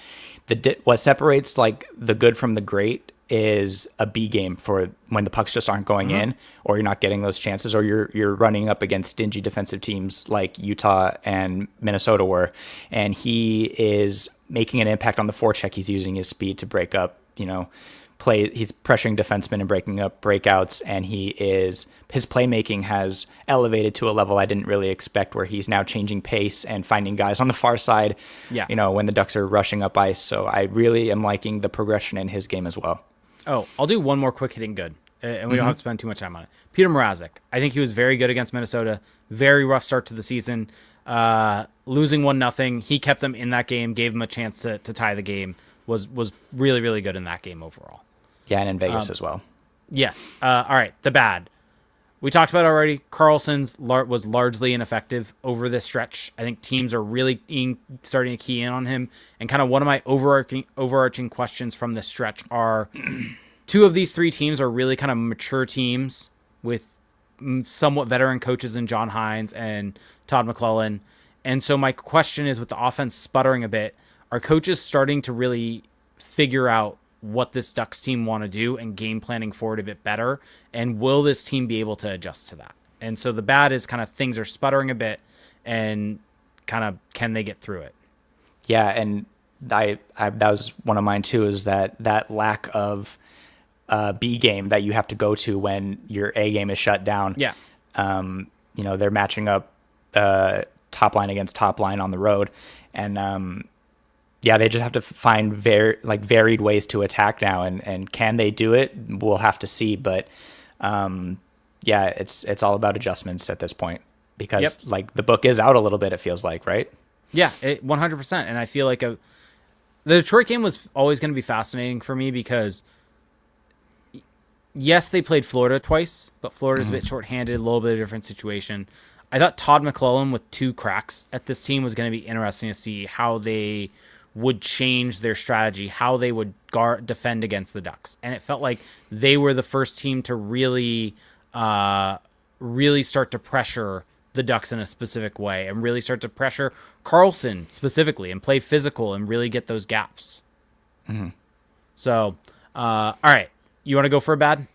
what separates like the good from the great is a B game for when the pucks just aren't going in, or you're not getting those chances, or you're running up against stingy defensive teams like Utah and Minnesota were, and he is making an impact on the forecheck. He's using his speed to break up, he's pressuring defensemen and breaking up breakouts, and his playmaking has elevated to a level I didn't really expect, where he's now changing pace and finding guys on the far side, when the Ducks are rushing up ice. So I really am liking the progression in his game as well. Oh, I'll do one more quick hitting good, and we don't have to spend too much time on it. Peter Mrazek. I think he was very good against Minnesota. Very rough start to the season. Losing 1-0. He kept them in that game, gave them a chance to tie the game. Was really, really good in that game overall. Yeah, and in Vegas as well. Yes. All right, the bad. We talked about it already. Carlson's was largely ineffective over this stretch. I think teams are really starting to key in on him. And kind of one of my overarching questions from this stretch are, 2 of these 3 teams are really kind of mature teams with somewhat veteran coaches in John Hines and Todd McClellan. And so my question is, with the offense sputtering a bit, are coaches starting to really figure out what this Ducks team want to do and game planning for it a bit better? And will this team be able to adjust to that? And so the bad is kind of things are sputtering a bit, and kind of can they get through it? Yeah, and I that was one of mine too, is that lack of B game that you have to go to when your A game is shut down. Yeah. They're matching up top line against top line on the road, and Yeah, they just have to find varied ways to attack now, and can they do it? We'll have to see. But yeah, it's all about adjustments at this point Yep. because like the book is out a little bit. It feels like, right? Yeah, 100%. And I feel like the Detroit game was always going to be fascinating for me because, yes, they played Florida twice, but Florida's a bit shorthanded, a little bit of a different situation. I thought Todd McClellan with 2 cracks at this team was going to be interesting to see how they would change their strategy, how they would defend against the Ducks. And it felt like they were the first team to really start to pressure the Ducks in a specific way and really start to pressure Carlson specifically and play physical and really get those gaps. So, all right. You want to go for a bad?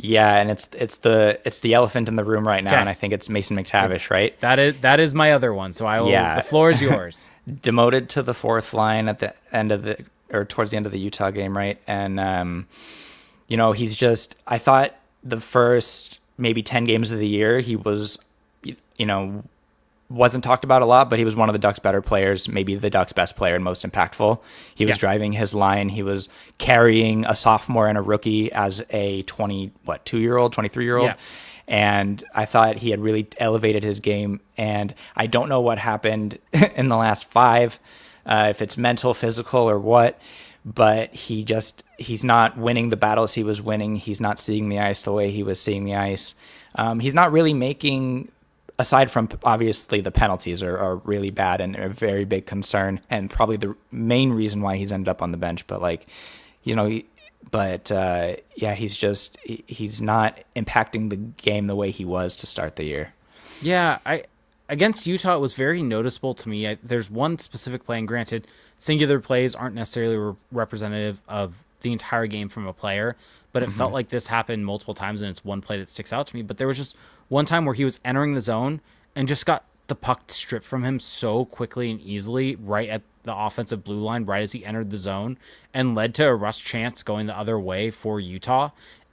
Yeah, and it's the elephant in the room right now, Okay. and I think it's Mason McTavish, right? That is my other one. So I will. Yeah. The floor is yours. Demoted to the 4th line at the end of towards the end of the Utah game, right? And he's just. I thought the first maybe 10 games of the year he was, wasn't talked about a lot, but he was one of the Ducks' better players, maybe the Ducks' best player and most impactful. He was driving his line. He was carrying a sophomore and a rookie as a 23-year-old. Yeah. And I thought he had really elevated his game. And I don't know what happened in the last 5, if it's mental, physical, or what, but he's not winning the battles he was winning. He's not seeing the ice the way he was seeing the ice. He's not really making, aside from obviously the penalties are really bad and a very big concern and probably the main reason why he's ended up on the bench. But he's not impacting the game the way he was to start the year. Yeah, against Utah, it was very noticeable to me. There's one specific play, and granted, singular plays aren't necessarily representative of the entire game from a player, but it felt like this happened multiple times, and it's one play that sticks out to me. But there was just one time where he was entering the zone and just got the puck stripped from him so quickly and easily right at the offensive blue line, right as he entered the zone, and led to a rush chance going the other way for Utah.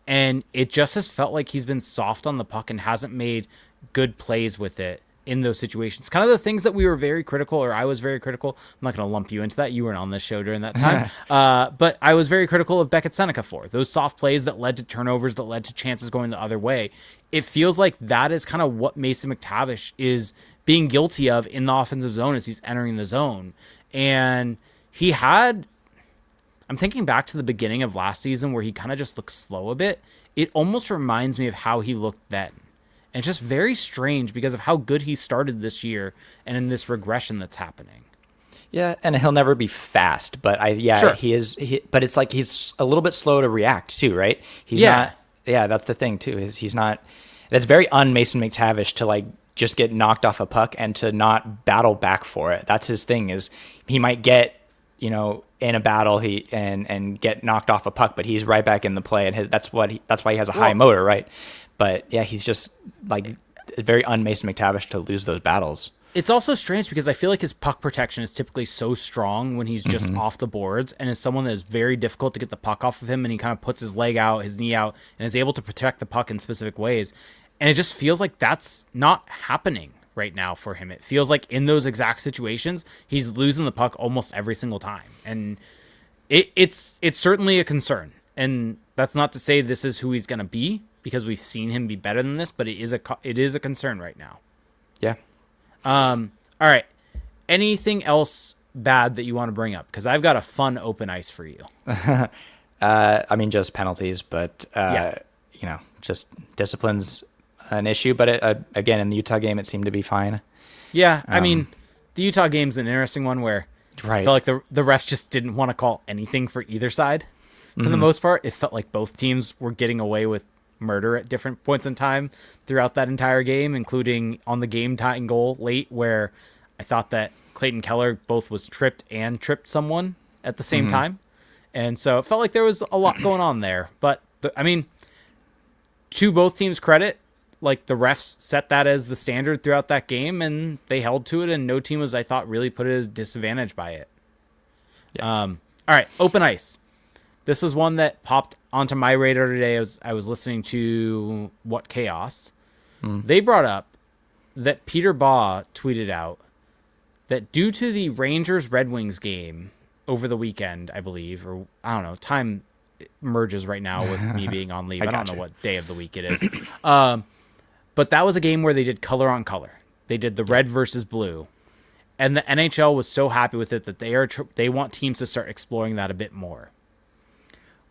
And it just has felt like he's been soft on the puck and hasn't made good plays with it in those situations. Kind of the things that we were very critical, or I was very critical. I'm not going to lump you into that. You weren't on this show during that time. But I was very critical of Beckett Sennecke for those soft plays that led to turnovers, that led to chances going the other way. It feels like that is kind of what Mason McTavish is being guilty of in the offensive zone as he's entering the zone. And I'm thinking back to the beginning of last season where he kind of just looked slow a bit. It almost reminds me of how he looked then. And it's just very strange because of how good he started this year and in this regression that's happening. Yeah, and he'll never be fast, but Sure. he is. But it's like he's a little bit slow to react too, right? He's Yeah. not. Yeah, that's the thing too. He's not. That's very un-Mason McTavish to just get knocked off a puck and to not battle back for it. That's his thing. Is he might get in a battle and get knocked off a puck, but he's right back in the play, and that's why he has a high motor, right? But yeah, he's just very un-Mason McTavish to lose those battles. It's also strange because I feel like his puck protection is typically so strong when he's just off the boards, and is someone that is very difficult to get the puck off of him, and he kind of puts his leg out, his knee out, and is able to protect the puck in specific ways. And it just feels like that's not happening right now for him. It feels like in those exact situations, he's losing the puck almost every single time. And it's certainly a concern. And that's not to say this is who he's going to be, because we've seen him be better than this, but it is a concern right now. Yeah. All right. Anything else bad that you want to bring up? Because I've got a fun open ice for you. Just penalties, but just discipline's an issue. But again, in the Utah game, it seemed to be fine. Yeah, the Utah game's an interesting one where I felt like the refs just didn't want to call anything for either side. For the most part, it felt like both teams were getting away with murder at different points in time throughout that entire game, including on the game-tying goal late, where I thought that Clayton Keller both was tripped and tripped someone at the same time. And so it felt like there was a lot going on there. But, to both teams' credit, the refs set that as the standard throughout that game, and they held to it, and no team was, I thought, really put at a disadvantage by it. Yeah. All right, open ice. This was one that popped onto my radar today as I was listening to What Chaos. They brought up that Peter Baugh tweeted out that due to the Rangers-Red Wings game over the weekend, I believe, or I don't know. Time merges right now with me being on leave. I don't know what day of the week it is. But that was a game where they did color on color. They did the red versus blue. And the NHL was so happy with it that they want teams to start exploring that a bit more.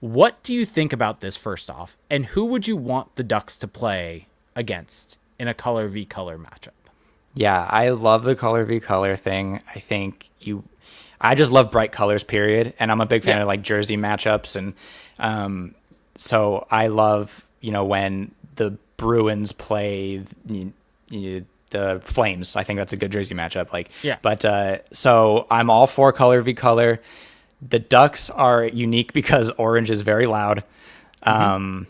What do you think about this, first off? And who would you want the Ducks to play against in a color v color matchup? Yeah, I love the color v color thing. I just love bright colors, period. And I'm a big fan of like jersey matchups. And so I love, when the Bruins play the Flames. I think that's a good jersey matchup. But so I'm all for color v color. The Ducks are unique because orange is very loud. But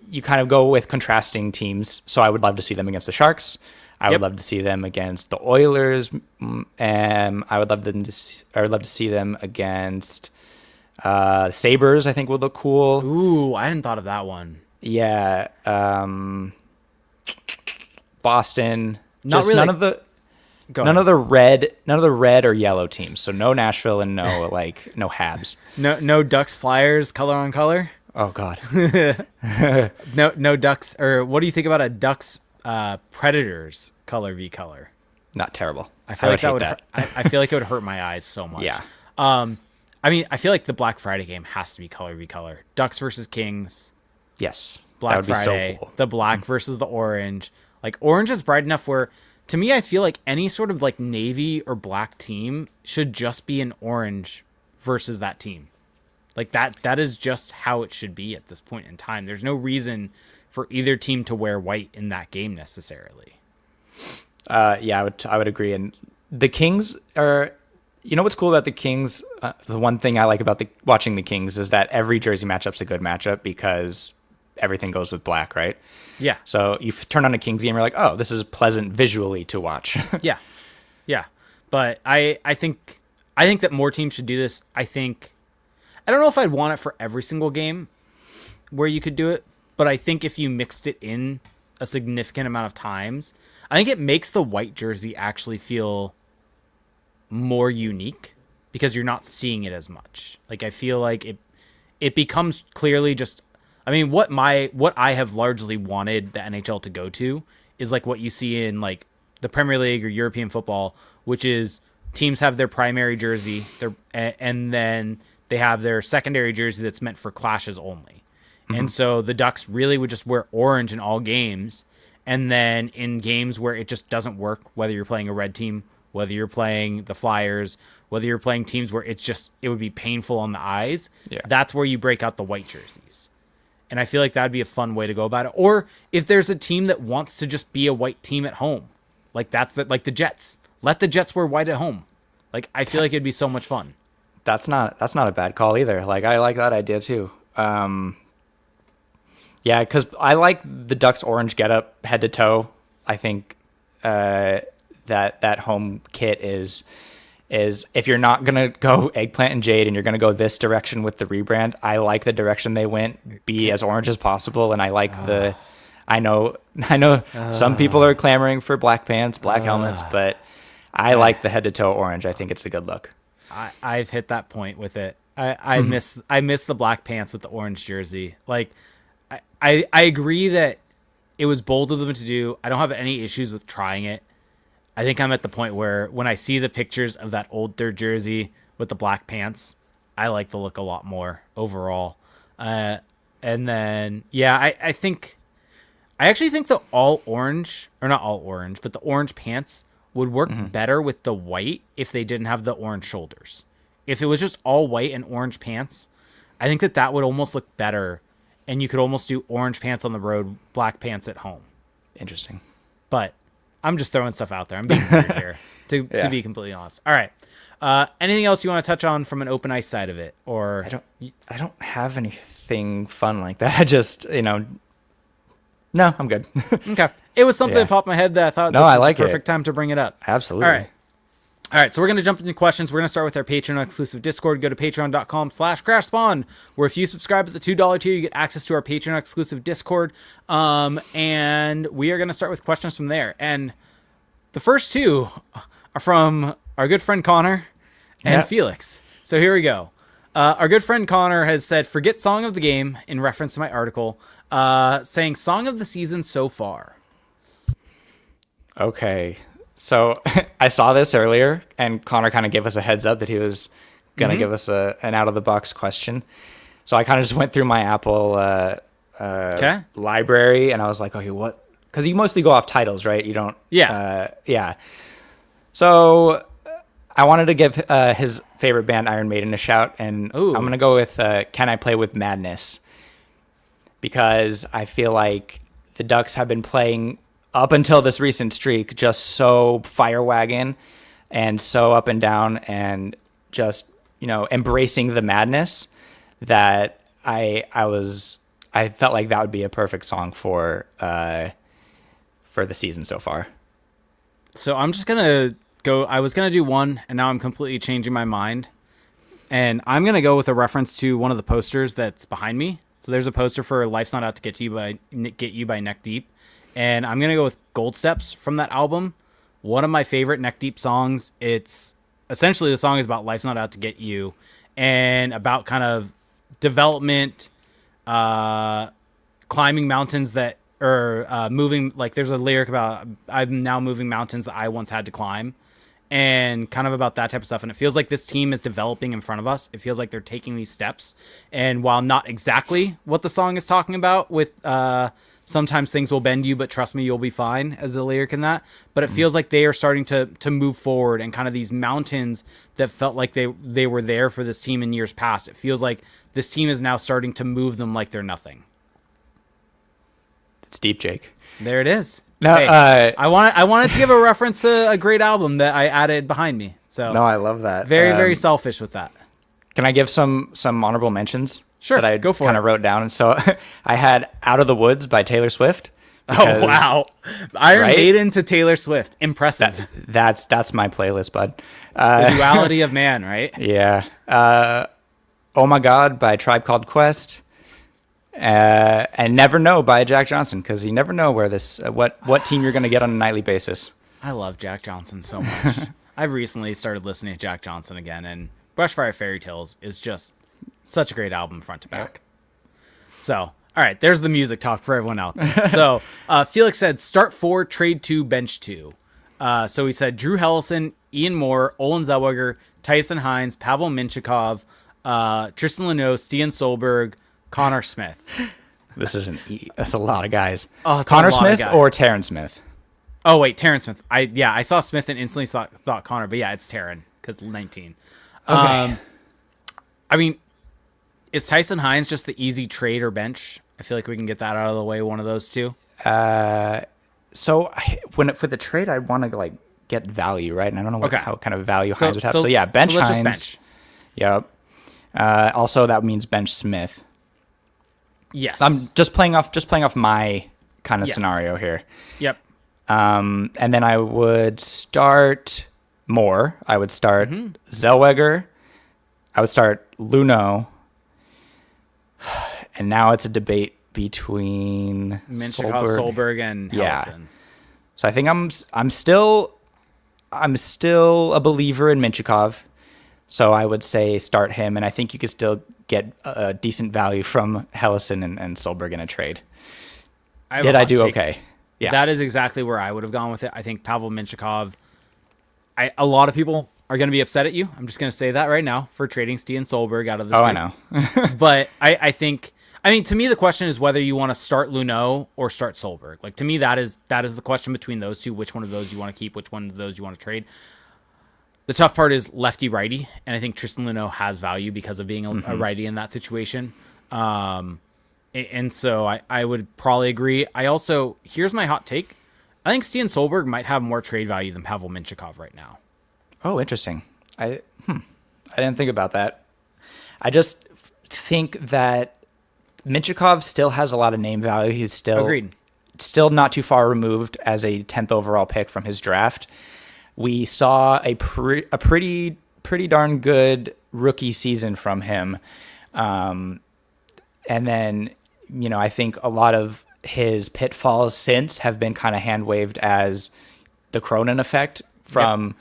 you kind of go with contrasting teams. So I would love to see them against the Sharks. I would love to see them against the Oilers. And I would love to see them against Sabres. I think would look cool. Ooh, I hadn't thought of that one. Yeah. Boston. Not really. None of the red or yellow teams. So no Nashville and no no Habs. No Ducks Flyers color on color. Oh God. No Ducks. Or what do you think about a Ducks Predators color v color? Not terrible. I feel like that would. I feel like it would hurt my eyes so much. Yeah. I mean, I feel like the Black Friday game has to be color v color. Ducks versus Kings. Yes. Black that would Friday. Be so cool. The black versus the orange. Like orange is bright enough where, to me, I feel like any sort of like navy or black team should just be an orange versus that team. Like that is just how it should be at this point in time. There's no reason for either team to wear white in that game necessarily. Yeah, I would agree. And the Kings are, what's cool about the Kings? The one thing I like about watching the Kings is that every jersey matchup's a good matchup because everything goes with black, right? Yeah. So you turn on a Kings game, you're like, oh, this is pleasant visually to watch. Yeah. But I think that more teams should do this. I don't know if I'd want it for every single game where you could do it, but I think if you mixed it in a significant amount of times, I think it makes the white jersey actually feel more unique because you're not seeing it as much. Like I feel like it becomes clearly just, I mean, what I have largely wanted the NHL to go to is like what you see in like the Premier League or European football, which is teams have their primary jersey, and then they have their secondary jersey that's meant for clashes only. And so the Ducks really would just wear orange in all games. And then in games where it just doesn't work, whether you're playing a red team, whether you're playing the Flyers, whether you're playing teams where it would be painful on the eyes, that's where you break out the white jerseys. And I feel like that'd be a fun way to go about it. Or if there's a team that wants to just be a white team at home, like like the Jets, let the Jets wear white at home. Like I feel like it'd be so much fun. That's not a bad call either. Like I like that idea too. Yeah, because I like the Ducks orange getup head to toe. I think that home kit is if you're not gonna go eggplant and jade and you're gonna go this direction with the rebrand, I like the direction they went. Be as orange as possible, and I like I know some people are clamoring for black pants, black helmets, but I like the head to toe orange. I think it's a good look. I've hit that point with it. I miss the black pants with the orange jersey. Like I agree that it was bold of them to do. I don't have any issues with trying it. I think I'm at the point where when I see the pictures of that old third jersey with the black pants, I like the look a lot more overall. And then, I actually think the all orange, or not all orange, but the orange pants would work better with the white if they didn't have the orange shoulders. If it was just all white and orange pants, I think that would almost look better. And you could almost do orange pants on the road, black pants at home. Interesting. But I'm just throwing stuff out there. I'm being weird here, to be completely honest. All right. Anything else you want to touch on from an open ice side of it? Or I don't have anything fun like that. I just, no, I'm good. Okay. It was something that popped in my head that I thought this was the perfect time to bring it up. Absolutely. All right, so we're going to jump into questions. We're going to start with our Patreon-exclusive Discord. Go to patreon.com/crashspawn, where if you subscribe at the $2 tier, you get access to our Patreon-exclusive Discord. And we are going to start with questions from there. And the first two are from our good friend Connor. and Felix. So here we go. Our good friend Connor has said, forget song of the game in reference to my article, saying song of the season so far. Okay. So I saw this earlier, and Connor kind of gave us a heads up that he was going to give us an out-of-the-box question. So I kind of just went through my Apple library, and I was like, okay, what? Because you mostly go off titles, right? You don't... Yeah. So I wanted to give his favorite band, Iron Maiden, a shout, and I'm going to go with Can I Play With Madness? Because I feel like the Ducks have been playing... up until this recent streak, just so fire wagon and so up and down and just, embracing the madness that I felt like that would be a perfect song for the season so far. So I'm just going to go, I was going to do one and now I'm completely changing my mind. And I'm going to go with a reference to one of the posters that's behind me. So there's a poster for Life's Not Out to Get You by Neck Deep. And I'm going to go with Gold Steps from that album. One of my favorite Neck Deep songs. It's essentially the song is about life's not out to get you and about kind of development, climbing mountains that are moving. Like there's a lyric about I'm now moving mountains that I once had to climb and kind of about that type of stuff. And it feels like this team is developing in front of us. It feels like they're taking these steps. And while not exactly what the song is talking about with, sometimes things will bend you, but trust me, you'll be fine as a lyric in that. But it feels like they are starting to move forward and kind of these mountains that felt like they were there for this team in years past. It feels like this team is now starting to move them like they're nothing. It's deep, Jake. There it is. No, hey, I wanted to give a reference to a great album that I added behind me. So no, I love that. Very, very selfish with that. Can I give some honorable mentions? Sure, that I go for kind of wrote down. And so I had Out of the Woods by Taylor Swift. Because, oh, wow. Iron Maiden to Taylor Swift. Impressive. That's my playlist, bud. The duality of man, right? Yeah. Oh My God by Tribe Called Quest. And Never Know by Jack Johnson, because you never know where this what team you're going to get on a nightly basis. I love Jack Johnson so much. I've recently started listening to Jack Johnson again, and Brushfire Fairy Tales is just such a great album front to back. So, all right, there's the music talk for everyone out there. So, Felix said, start 4, trade 2, bench 2. So he said Drew Hellison, Ian Moore, Olin Zellweger, Tyson Hines, Pavel Minchikov, Tristan Luneau, Stian Solberg, Connor Smith. That's a lot of guys. Oh, Connor Smith or Taryn Smith? Oh, wait, Taryn Smith. I saw Smith and instantly thought Connor, but yeah, it's Taryn because 19. Okay. I mean, is Tyson Hines just the easy trade or bench? I feel like we can get that out of the way, one of those two. So for the trade, I want to get value, right? And I don't know how kind of value Hines would have. So yeah, bench Hines. Just bench. Yep. Also, that means bench Smith. Yes. I'm just playing off my kind of scenario here. Yep. And then I would start Moore. I would start Zellweger. I would start Luneau. And now it's a debate between Solberg and Hellison. Yeah. So I think I'm still a believer in Minchikov. So I would say start him, and I think you could still get a decent value from Hellison and Solberg in a trade. Did I do okay? Yeah. That is exactly where I would have gone with it. I think Pavel Minchikov, a lot of people are going to be upset at you. I'm just going to say that right now for trading Stian Solberg out of this. Oh, I know. But I think, to me, the question is whether you want to start Luneau or start Solberg. Like, to me, that is the question between those two. Which one of those you want to keep? Which one of those you want to trade? The tough part is lefty-righty, and I think Tristan Luneau has value because of being a righty in that situation. And so I would probably agree. Here's my hot take. I think Stian Solberg might have more trade value than Pavel Minchikov right now. Oh, interesting. I didn't think about that. I just think that Minchikov still has a lot of name value. He's still not too far removed as a 10th overall pick from his draft. We saw a pretty darn good rookie season from him. And then, I think a lot of his pitfalls since have been kind of hand-waved as the Cronin effect from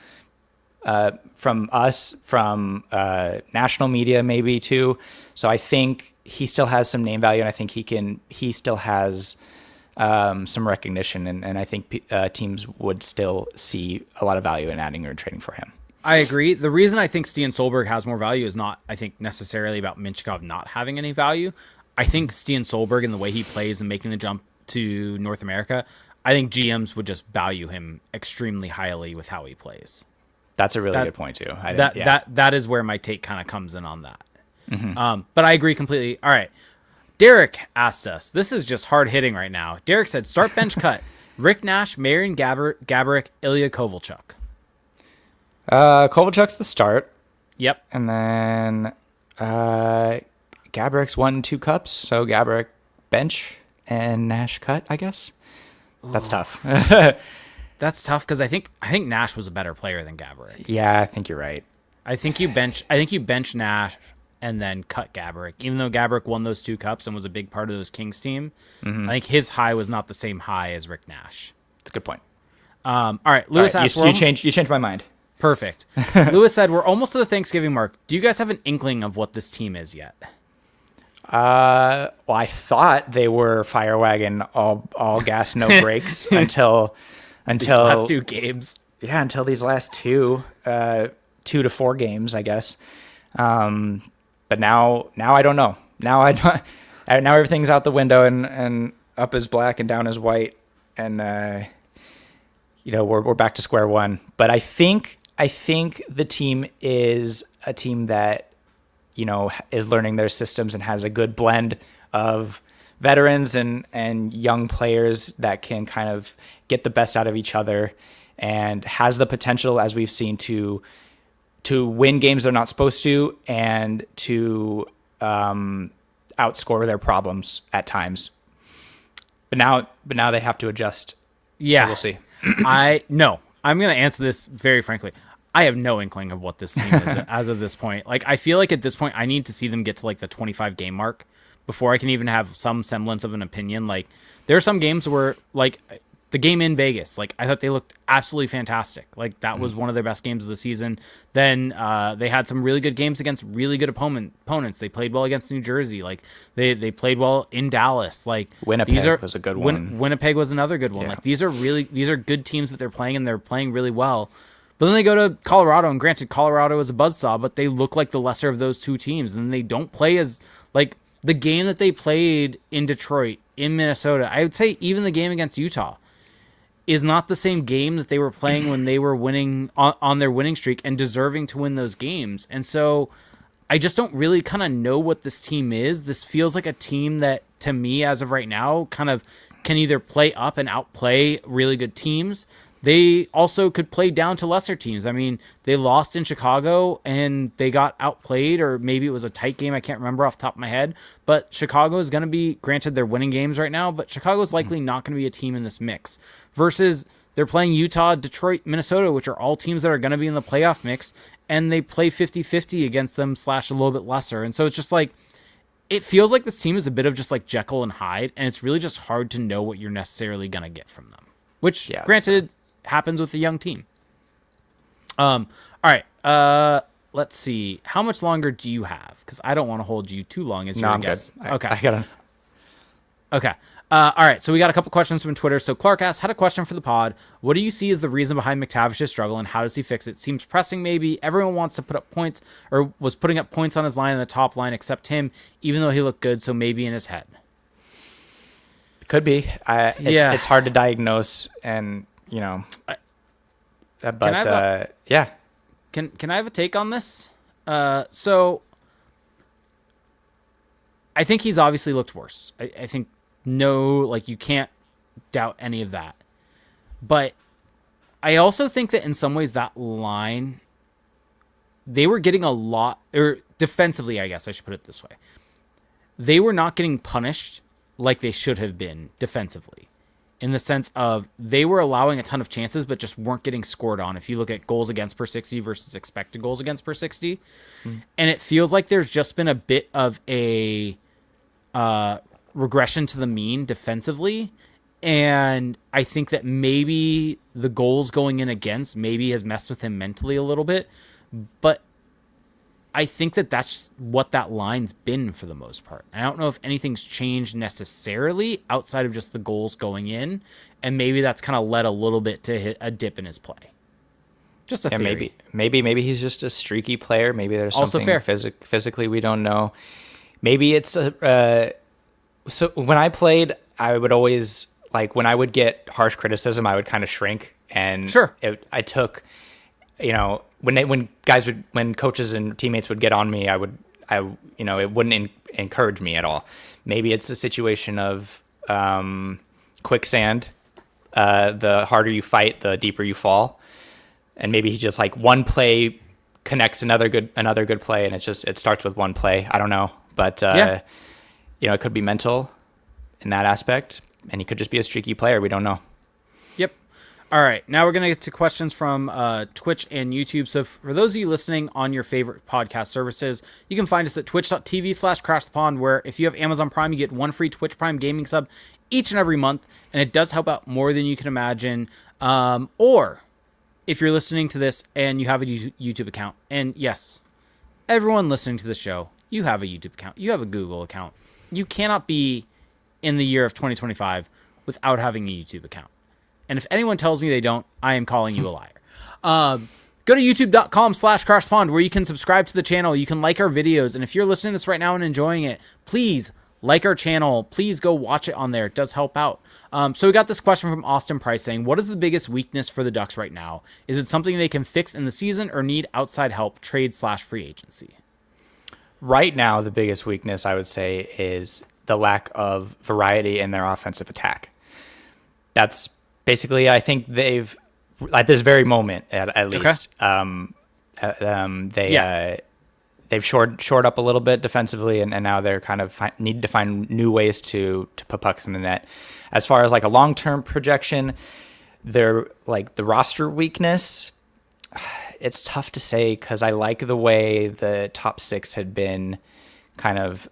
from us, from national media maybe too. So I think he still has some name value, and I think he still has some recognition, and I think teams would still see a lot of value in adding or trading for him. I agree. The reason I think Stian Solberg has more value is not, I think, necessarily about Minchikov not having any value. I think Stian Solberg and the way he plays and making the jump to North America, I think GMs would just value him extremely highly with how he plays. That's a really good point too. That is where my take kind of comes in on that. But I agree completely. All right. Derek asked us, this is just hard hitting right now. Derek said, start bench cut. Rick Nash, Marian Gaborik, Ilya Kovalchuk. Kovalchuk's the start. Yep. And then Gaborik's 1 2 cups. So Gaborik bench and Nash cut, I guess. That's tough. That's tough because I think Nash was a better player than Gaborik. Yeah, I think you're right. I think you bench Nash and then cut Gaborik. Even though Gaborik won those 2 cups and was a big part of those Kings team, I think his high was not the same high as Rick Nash. That's a good point. All right, Lewis asked, you changed my mind. Perfect. Lewis said, we're almost to the Thanksgiving mark. Do you guys have an inkling of what this team is yet? Well, I thought they were fire wagon, all gas, no brakes until these last 2 games. Yeah, until these last 2 to 4 games, I guess. But now I don't know. Now now everything's out the window, and up is black and down is white, and we're back to square one. But I think the team is a team that is learning their systems and has a good blend of veterans and young players that can kind of get the best out of each other, and has the potential, as we've seen, to win games they're not supposed to, and to outscore their problems at times. But now they have to adjust. Yeah, so we'll see. I'm going to answer this very frankly. I have no inkling of what this team is as of this point. Like, I feel like at this point I need to see them get to like the 25 game mark before I can even have some semblance of an opinion. Like, there are some games where, like the game in Vegas, like I thought they looked absolutely fantastic. Like, that was one of their best games of the season. Then they had some really good games against really good opponents. They played well against New Jersey. Like, they played well in Dallas. Like, Winnipeg was a good one. Winnipeg was another good one. Yeah. Like, these are good teams that they're playing, and they're playing really well. But then they go to Colorado, and granted, Colorado is a buzzsaw, but they look like the lesser of those 2 teams. And they don't play as, like, the game that they played in Detroit, in Minnesota, I would say even the game against Utah, is not the same game that they were playing when they were winning on their winning streak and deserving to win those games. And so I just don't really kind of know what this team is. This feels like a team that, to me, as of right now, kind of can either play up and outplay really good teams. They also could play down to lesser teams. I mean, they lost in Chicago and they got outplayed, or maybe it was a tight game. I can't remember off the top of my head. But Chicago is going to be, granted, they're winning games right now, but Chicago is likely not going to be a team in this mix. Versus they're playing Utah, Detroit, Minnesota, which are all teams that are going to be in the playoff mix, and they play 50-50 against them / a little bit lesser. And so it's just like, it feels like this team is a bit of just like Jekyll and Hyde, and it's really just hard to know what you're necessarily going to get from them. Which, granted, happens with a young team. All right. Let's see. How much longer do you have? Because I don't want to hold you too long as your guest. Okay. I gotta. Okay. All right. So we got a couple questions from Twitter. So Clark asked, had a question for the pod. What do you see as the reason behind McTavish's struggle, and how does he fix it? Seems pressing, maybe. Everyone wants to put up points, or was putting up points on his line in the top line except him, even though he looked good. So maybe in his head. Could be. It's hard to diagnose, and but yeah. Can I have a take on this? So I think he's obviously looked worse. I think you can't doubt any of that. But I also think that in some ways that line, they were getting a lot, or defensively, I guess I should put it this way. They were not getting punished like they should have been defensively, in the sense of they were allowing a ton of chances, but just weren't getting scored on. If you look at goals against per 60 versus expected goals against per 60, and it feels like there's just been a bit of a regression to the mean defensively. And I think that maybe the goals going in against maybe has messed with him mentally a little bit. But I think that that's what that line's been for the most part. I don't know if anything's changed necessarily outside of just the goals going in. And maybe that's kind of led a little bit to hit a dip in his play. Just a theory. Maybe he's just a streaky player. Maybe there's Also something physically we don't know. Maybe it's so when I played, I would always, like, when I would get harsh criticism, I would kind of shrink. And sure, I took, when coaches and teammates would get on me, it wouldn't encourage me at all. Maybe it's a situation of quicksand. The harder you fight, the deeper you fall. And maybe he just, like, one play connects another good play, and it starts with one play. I don't know, but it could be mental in that aspect, and he could just be a streaky player. We don't know. Yep. All right, now we're going to get to questions from Twitch and YouTube. So for those of you listening on your favorite podcast services, you can find us at twitch.tv/crashthepond, where if you have Amazon Prime, you get one free Twitch Prime gaming sub each and every month, and it does help out more than you can imagine. Or if you're listening to this and you have a YouTube account, and yes, everyone listening to this show, you have a YouTube account, you have a Google account. You cannot be in the year of 2025 without having a YouTube account. And if anyone tells me they don't, I am calling you a liar. Go to youtube.com/crashthepond, where you can subscribe to the channel. You can like our videos. And if you're listening to this right now and enjoying it, please like our channel. Please go watch it on there. It does help out. So we got this question from Austin Price saying, what is the biggest weakness for the Ducks right now? Is it something they can fix in the season or need outside help, trade/free agency? Right now, the biggest weakness, I would say, is the lack of variety in their offensive attack. That's basically, I think they've, at this very moment, at least, they've shored up a little bit defensively, and now they're kind of need to find new ways to put pucks in the net. As far as, like, a long-term projection, they're, like, the roster weakness, it's tough to say, because I like the way the top six had been kind of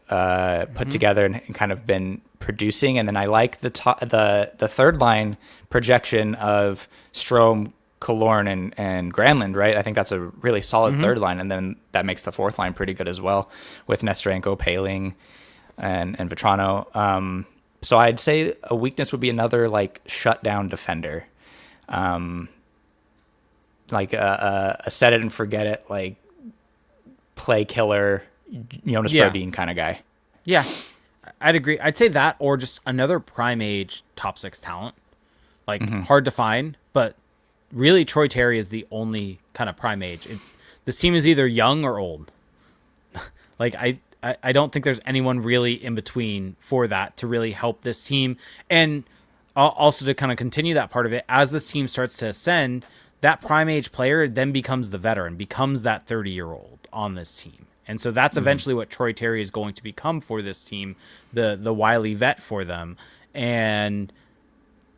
put together and kind of been producing, and then I like the third line projection of Strome, Killorn, and Granlund, right? I think that's a really solid third line, and then that makes the fourth line pretty good as well with Nesterenko, Paling, and Vetrano. So I'd say a weakness would be another, like, shutdown defender. Like a set it and forget it, like, play killer, Jonas Brodin kind of guy. Yeah, I'd agree. I'd say that, or just another prime age top six talent. Like, hard to find, but really Troy Terry is the only kind of prime age. This team is either young or old. Like, I don't think there's anyone really in between for that to really help this team. And also to kind of continue that part of it, as this team starts to ascend, that prime age player then becomes the veteran, becomes that 30-year-old on this team. And so that's eventually what Troy Terry is going to become for this team, the wily vet for them. And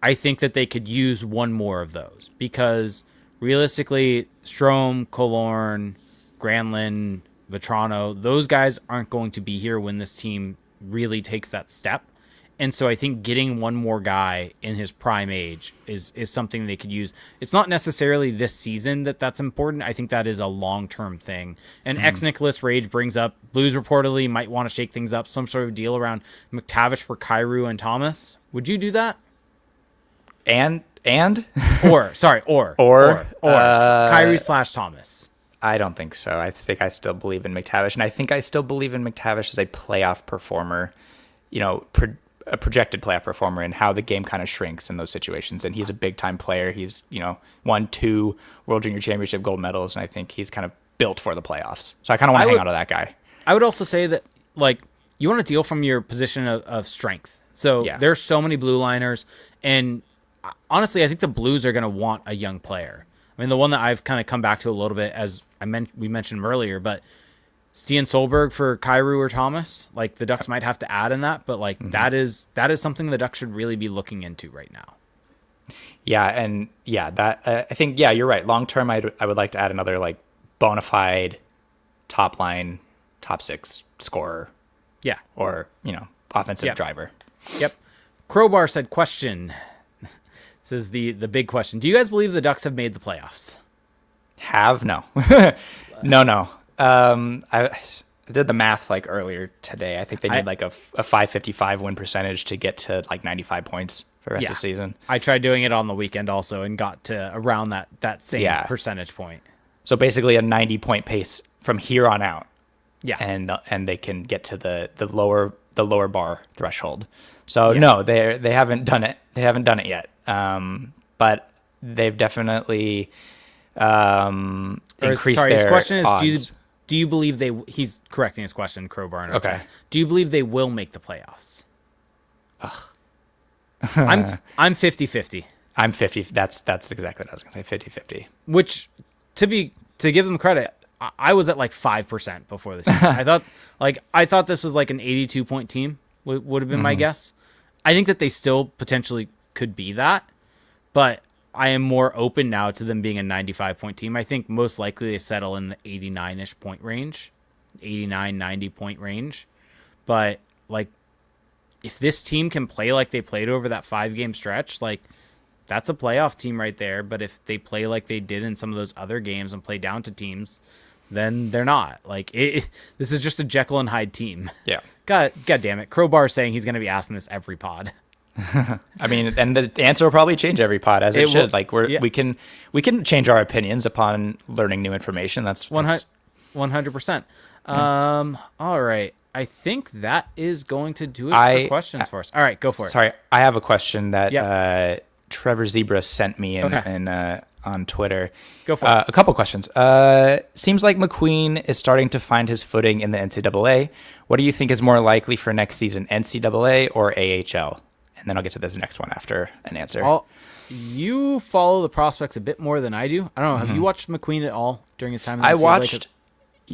I think that they could use one more of those, because realistically, Strome, Killorn, Granlund, Vetrano, those guys aren't going to be here when this team really takes that step. And so I think getting one more guy in his prime age is something they could use. It's not necessarily this season that's important. I think that is a long-term thing. And Nicholas Rage brings up Blues reportedly might want to shake things up, some sort of deal around McTavish for Kyrou and Thomas. Would you do that? Or Kyrou/Thomas. I don't think so. I think I still believe in McTavish, and I think I still believe in McTavish as a playoff performer, a projected playoff performer, and how the game kind of shrinks in those situations. And he's a big time player. He's, won 2 World Junior Championship gold medals, and I think he's kind of built for the playoffs. So I kind of want to hang on to that guy. I would also say that, like, you want to deal from your position of strength. So there's so many blue liners, and honestly, I think the Blues are going to want a young player. I mean, the one that I've kind of come back to a little bit, as we mentioned earlier, but Stian Solberg for Kyrou or Thomas, like, the Ducks might have to add in that, but, like, that is something the Ducks should really be looking into right now. I think you're right. Long term, I would like to add another, like, bona fide top line, top six scorer. Yeah. Or offensive driver. Yep. Crowbar said, question. This is the big question. Do you guys believe the Ducks have made the playoffs? No. No. I did the math like earlier today. I think they need like a 555 win percentage to get to like 95 points for the rest of the season. I tried doing it on the weekend also and got to around that same percentage point. So basically a 90-point pace from here on out. Yeah. And they can get to the lower bar threshold. So no, they haven't done it. They haven't done it yet. But they've definitely increased their his question is, odds. do you believe he's correcting his question, Crowbar. Okay. Do you believe they will make the playoffs? I'm 50-50. I'm 50. That's exactly what I was going to say, 50-50. Which, to give them credit, I was at like 5% before this season. I thought this was like an 82-point team would have been my guess. I think that they still potentially could be that, but I am more open now to them being a 95-point team. I think most likely they settle in the 89-ish point range, 89, 90-point range. But like, if this team can play like they played over that 5-game stretch, like that's a playoff team right there. But if they play like they did in some of those other games and play down to teams, then they're not. Like this is just a Jekyll and Hyde team. Yeah. God damn it. Crowbar saying he's going to be asking this every pod. I mean, and the answer will probably change every pod as it should. Like we can change our opinions upon learning new information. That's 100%. All right. I think that is going to do it for questions for us. All right, go for it. Sorry, I have a question that Trevor Zebra sent me on Twitter. Go for it. A couple questions. Seems like McQueen is starting to find his footing in the NCAA. What do you think is more likely for next season, NCAA or AHL? And then I'll get to this next one after an answer. You follow the prospects a bit more than I do. I don't know. Have you watched McQueen at all during his time in the I NCAA? watched.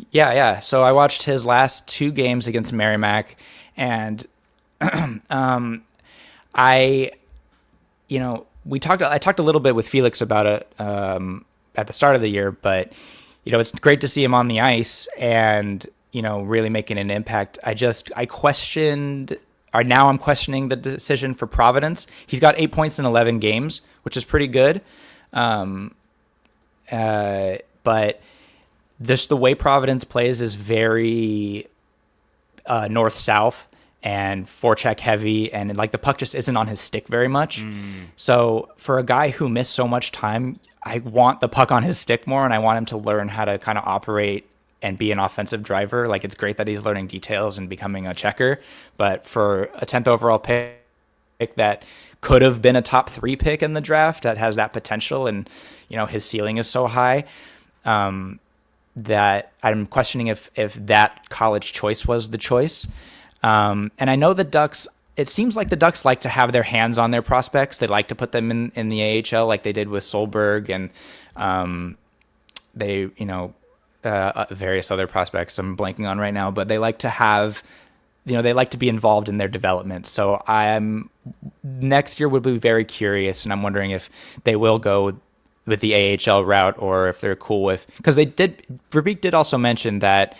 Yeah. So I watched his last 2 games against Merrimack, and I talked a little bit with Felix about it at the start of the year, but it's great to see him on the ice and really making an impact. I'm questioning the decision for Providence. He's got 8 points in 11 games, which is pretty good. But just the way Providence plays is very north-south and forecheck heavy, and like the puck just isn't on his stick very much. So for a guy who missed so much time, I want the puck on his stick more, and I want him to learn how to kind of operate and be an offensive driver. Like, it's great that he's learning details and becoming a checker, but for a 10th overall pick that could have been a top 3 pick in the draft that has that potential, and his ceiling is so high, that I'm questioning if that college choice was the choice. And I know the Ducks, it seems like the Ducks like to have their hands on their prospects. They like to put them in the AHL like they did with Solberg and various other prospects I'm blanking on right now, but they like to have, they like to be involved in their development. So next year would be very curious, and I'm wondering if they will go with the AHL route or if they're cool with, because Verbeek did also mention that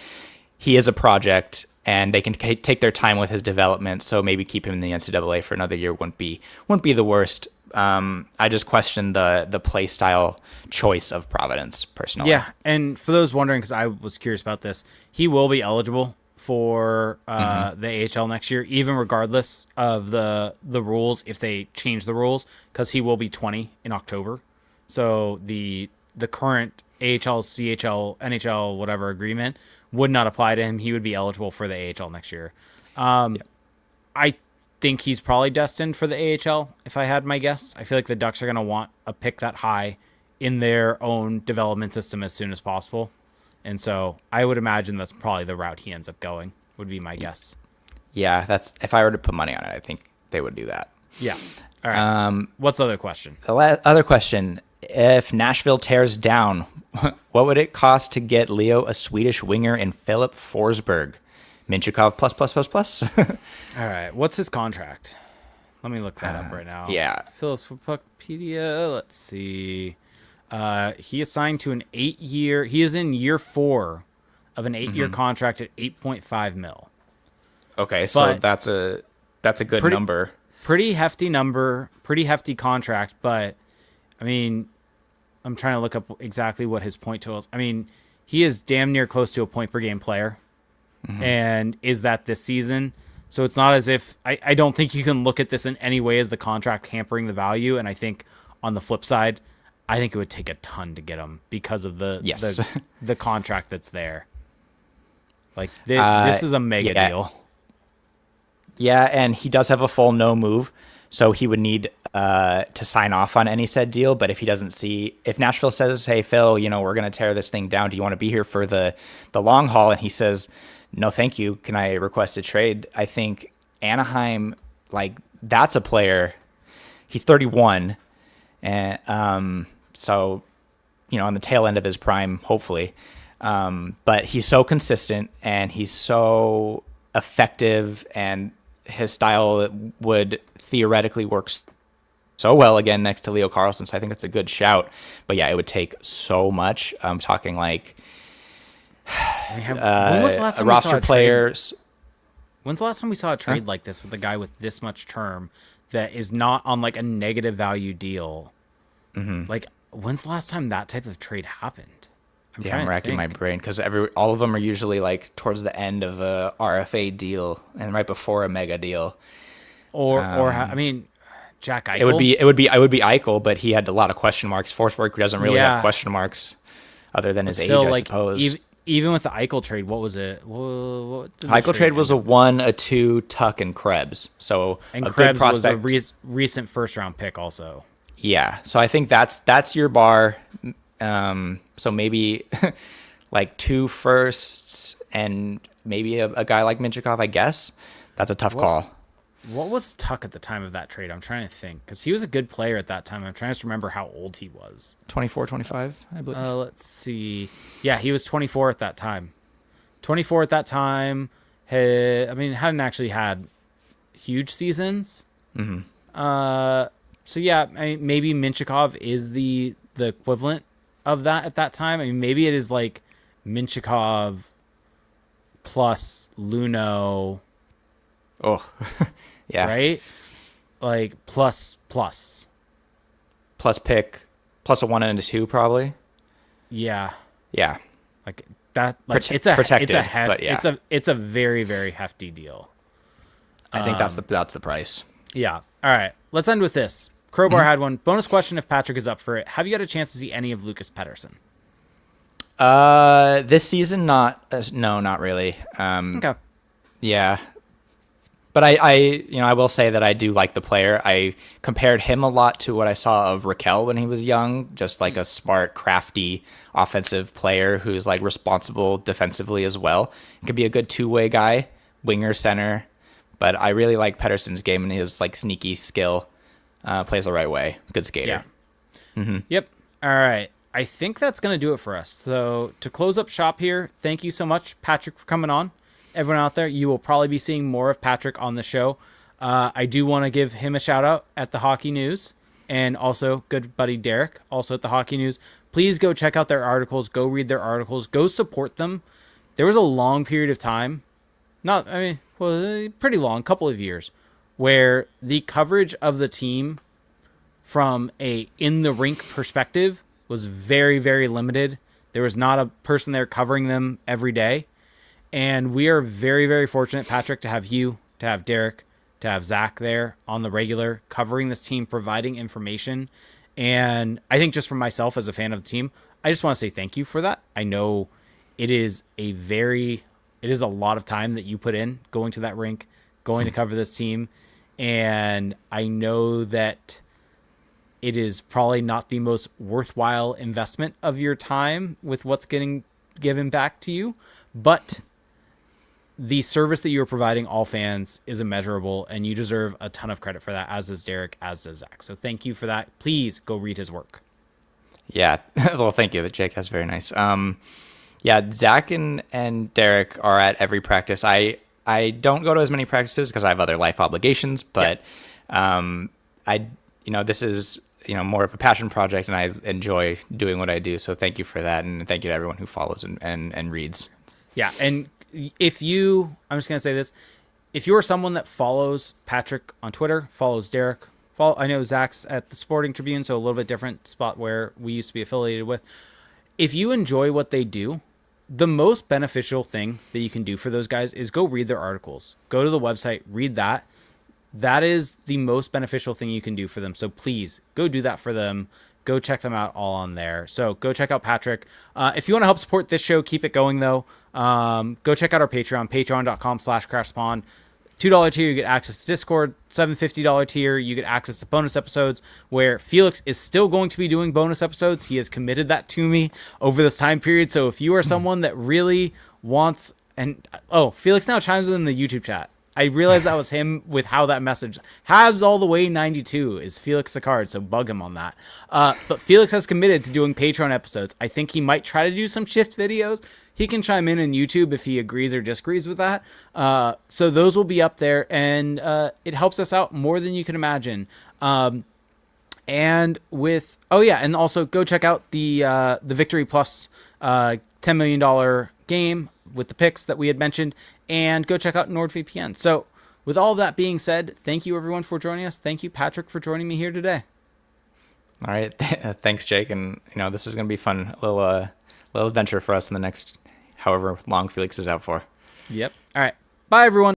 he is a project and they can take their time with his development. So maybe keep him in the NCAA for another year wouldn't be the worst. I just questioned the play style choice of Providence personally. Yeah, and for those wondering, because I was curious about this, he will be eligible for the AHL next year, even regardless of the rules, if they change the rules, because he will be 20 in October. So the current AHL, CHL, NHL, whatever agreement would not apply to him. He would be eligible for the AHL next year. I think he's probably destined for the AHL, if I had my guess. I feel like the Ducks are going to want a pick that high in their own development system as soon as possible. And so I would imagine that's probably the route he ends up going, would be my guess. Yeah, that's, if I were to put money on it, I think they would do that. Yeah. All right. What's the other question? The other question, if Nashville tears down, what would it cost to get Leo a Swedish winger and Philip Forsberg? Minchikov plus. All right. What's his contract? Let me look that up right now. Yeah. Phillips for Puckpedia. Let's see. He is signed to an 8-year. He is in year 4 of an 8-year contract at $8.5 million. Okay, so that's a good number. pretty hefty number, pretty hefty contract. But I mean, I'm trying to look up exactly what his point totals. I mean, he is damn near close to a point per game player, and is that this season? So it's not as if I don't think you can look at this in any way as the contract hampering the value. And I think on the flip side, I think it would take a ton to get him because of the contract that's there. Like this is a mega deal. Yeah, and he does have a full no move, so he would need to sign off on any said deal. But if he doesn't see, if Nashville says, "Hey Phil, we're going to tear this thing down. Do you want to be here for the long haul?" and he says, "No, thank you. Can I request a trade?" I think Anaheim, like, that's a player. He's 31, and so on the tail end of his prime, hopefully. But he's so consistent and he's so effective, and his style would theoretically work so well again next to Leo Carlsson. So I think it's a good shout. But yeah, it would take so much. I'm talking like when was the last time roster players. When's the last time we saw a trade like this with a guy with this much term that is not on like a negative value deal? Like, when's the last time that type of trade happened? I'm racking my brain because all of them are usually like towards the end of a RFA deal and right before a mega deal. Or I mean, Jack Eichel. It would be Eichel, but he had a lot of question marks. Forsberg doesn't really have question marks other than his age, I suppose. Even with the Eichel trade, what was it? What Eichel trade was a 1, a 2, Tuck, and Krebs. So and a Krebs good prospect. was a recent first round pick also. Yeah, so I think that's your bar. So maybe like 2 firsts and maybe a guy like Minchikov, I guess. That's a tough call. What was Tuck at the time of that trade? I'm trying to think because he was a good player at that time. I'm trying to remember how old he was. 24, 25, I believe. Let's see. Yeah, he was 24 at that time. 24 at that time. Hadn't actually had huge seasons. So yeah, maybe Minchikov is the equivalent of that at that time. I mean, maybe it is like Minchikov plus Luno. Oh, yeah. Right? Like plus pick, plus a 1 and a 2 probably. Yeah. Yeah. Like that. Like it's a very, very hefty deal. I think that's the price. Yeah. All right. Let's end with this. Crowbar had one. Bonus question if Patrick is up for it. Have you had a chance to see any of Lucas Pettersson? This season, no, not really. Okay. Yeah. But I will say that I do like the player. I compared him a lot to what I saw of Raquel when he was young, just like a smart, crafty offensive player who's like responsible defensively as well. He could be a good two-way guy, winger, center. But I really like Pettersson's game and his like sneaky skill. Plays the right way. Good skater. Yeah. Yep. All right. I think that's going to do it for us. So to close up shop here, thank you so much, Patrick, for coming on. Everyone out there, you will probably be seeing more of Patrick on the show. I do want to give him a shout out at the Hockey News, and also good buddy Derek, also at the Hockey News. Please go check out their articles. Go read their articles. Go support them. There was a long period of time, pretty long, couple of years, where the coverage of the team from a in the rink perspective was very, very limited. There was not a person there covering them every day. And we are very, very fortunate, Patrick, to have you, to have Derek, to have Zach there on the regular covering this team, providing information. And I think just for myself as a fan of the team, I just want to say thank you for that. I know it is a lot of time that you put in going to that rink, going to cover this team. And I know that it is probably not the most worthwhile investment of your time with what's getting given back to you, but the service that you're providing all fans is immeasurable, and you deserve a ton of credit for that, as does Derek, as does Zach. So thank you for that. Please go read his work. Yeah. Well, thank you, Jake. That's very nice. Yeah, Zach and Derek are at every practice. I don't go to as many practices because I have other life obligations, but this is more of a passion project, and I enjoy doing what I do. So thank you for that, and thank you to everyone who follows and reads. Yeah, and I'm just going to say this, if you're someone that follows Patrick on Twitter, follows Derek, I know Zach's at the Sporting Tribune, so a little bit different spot where we used to be affiliated with. If you enjoy what they do, the most beneficial thing that you can do for those guys is go read their articles. Go to the website, read that. That is the most beneficial thing you can do for them. So please go do that for them. Go check them out all on there. So go check out Patrick. If you want to help support this show, keep it going though. Go check out our Patreon, patreon.com/crashspawn. $2 tier, you get access to Discord. $750 tier, you get access to bonus episodes where Felix is still going to be doing bonus episodes. He has committed that to me over this time period. So if you are someone that really wants, Felix now chimes in the YouTube chat. I realized that was him with how that message. Habs all the way 92 is Felix Sicard, so bug him on that. But Felix has committed to doing Patreon episodes. I think he might try to do some shift videos. He can chime in YouTube if he agrees or disagrees with that. So those will be up there, and it helps us out more than you can imagine. And also go check out the Victory Plus $10 million game with the picks that we had mentioned, and go check out NordVPN. So with all of that being said, thank you everyone for joining us. Thank you, Patrick, for joining me here today. All right. Thanks, Jake. And this is going to be fun. A little adventure for us in the next however long Felix is out for. Yep. All right. Bye, everyone.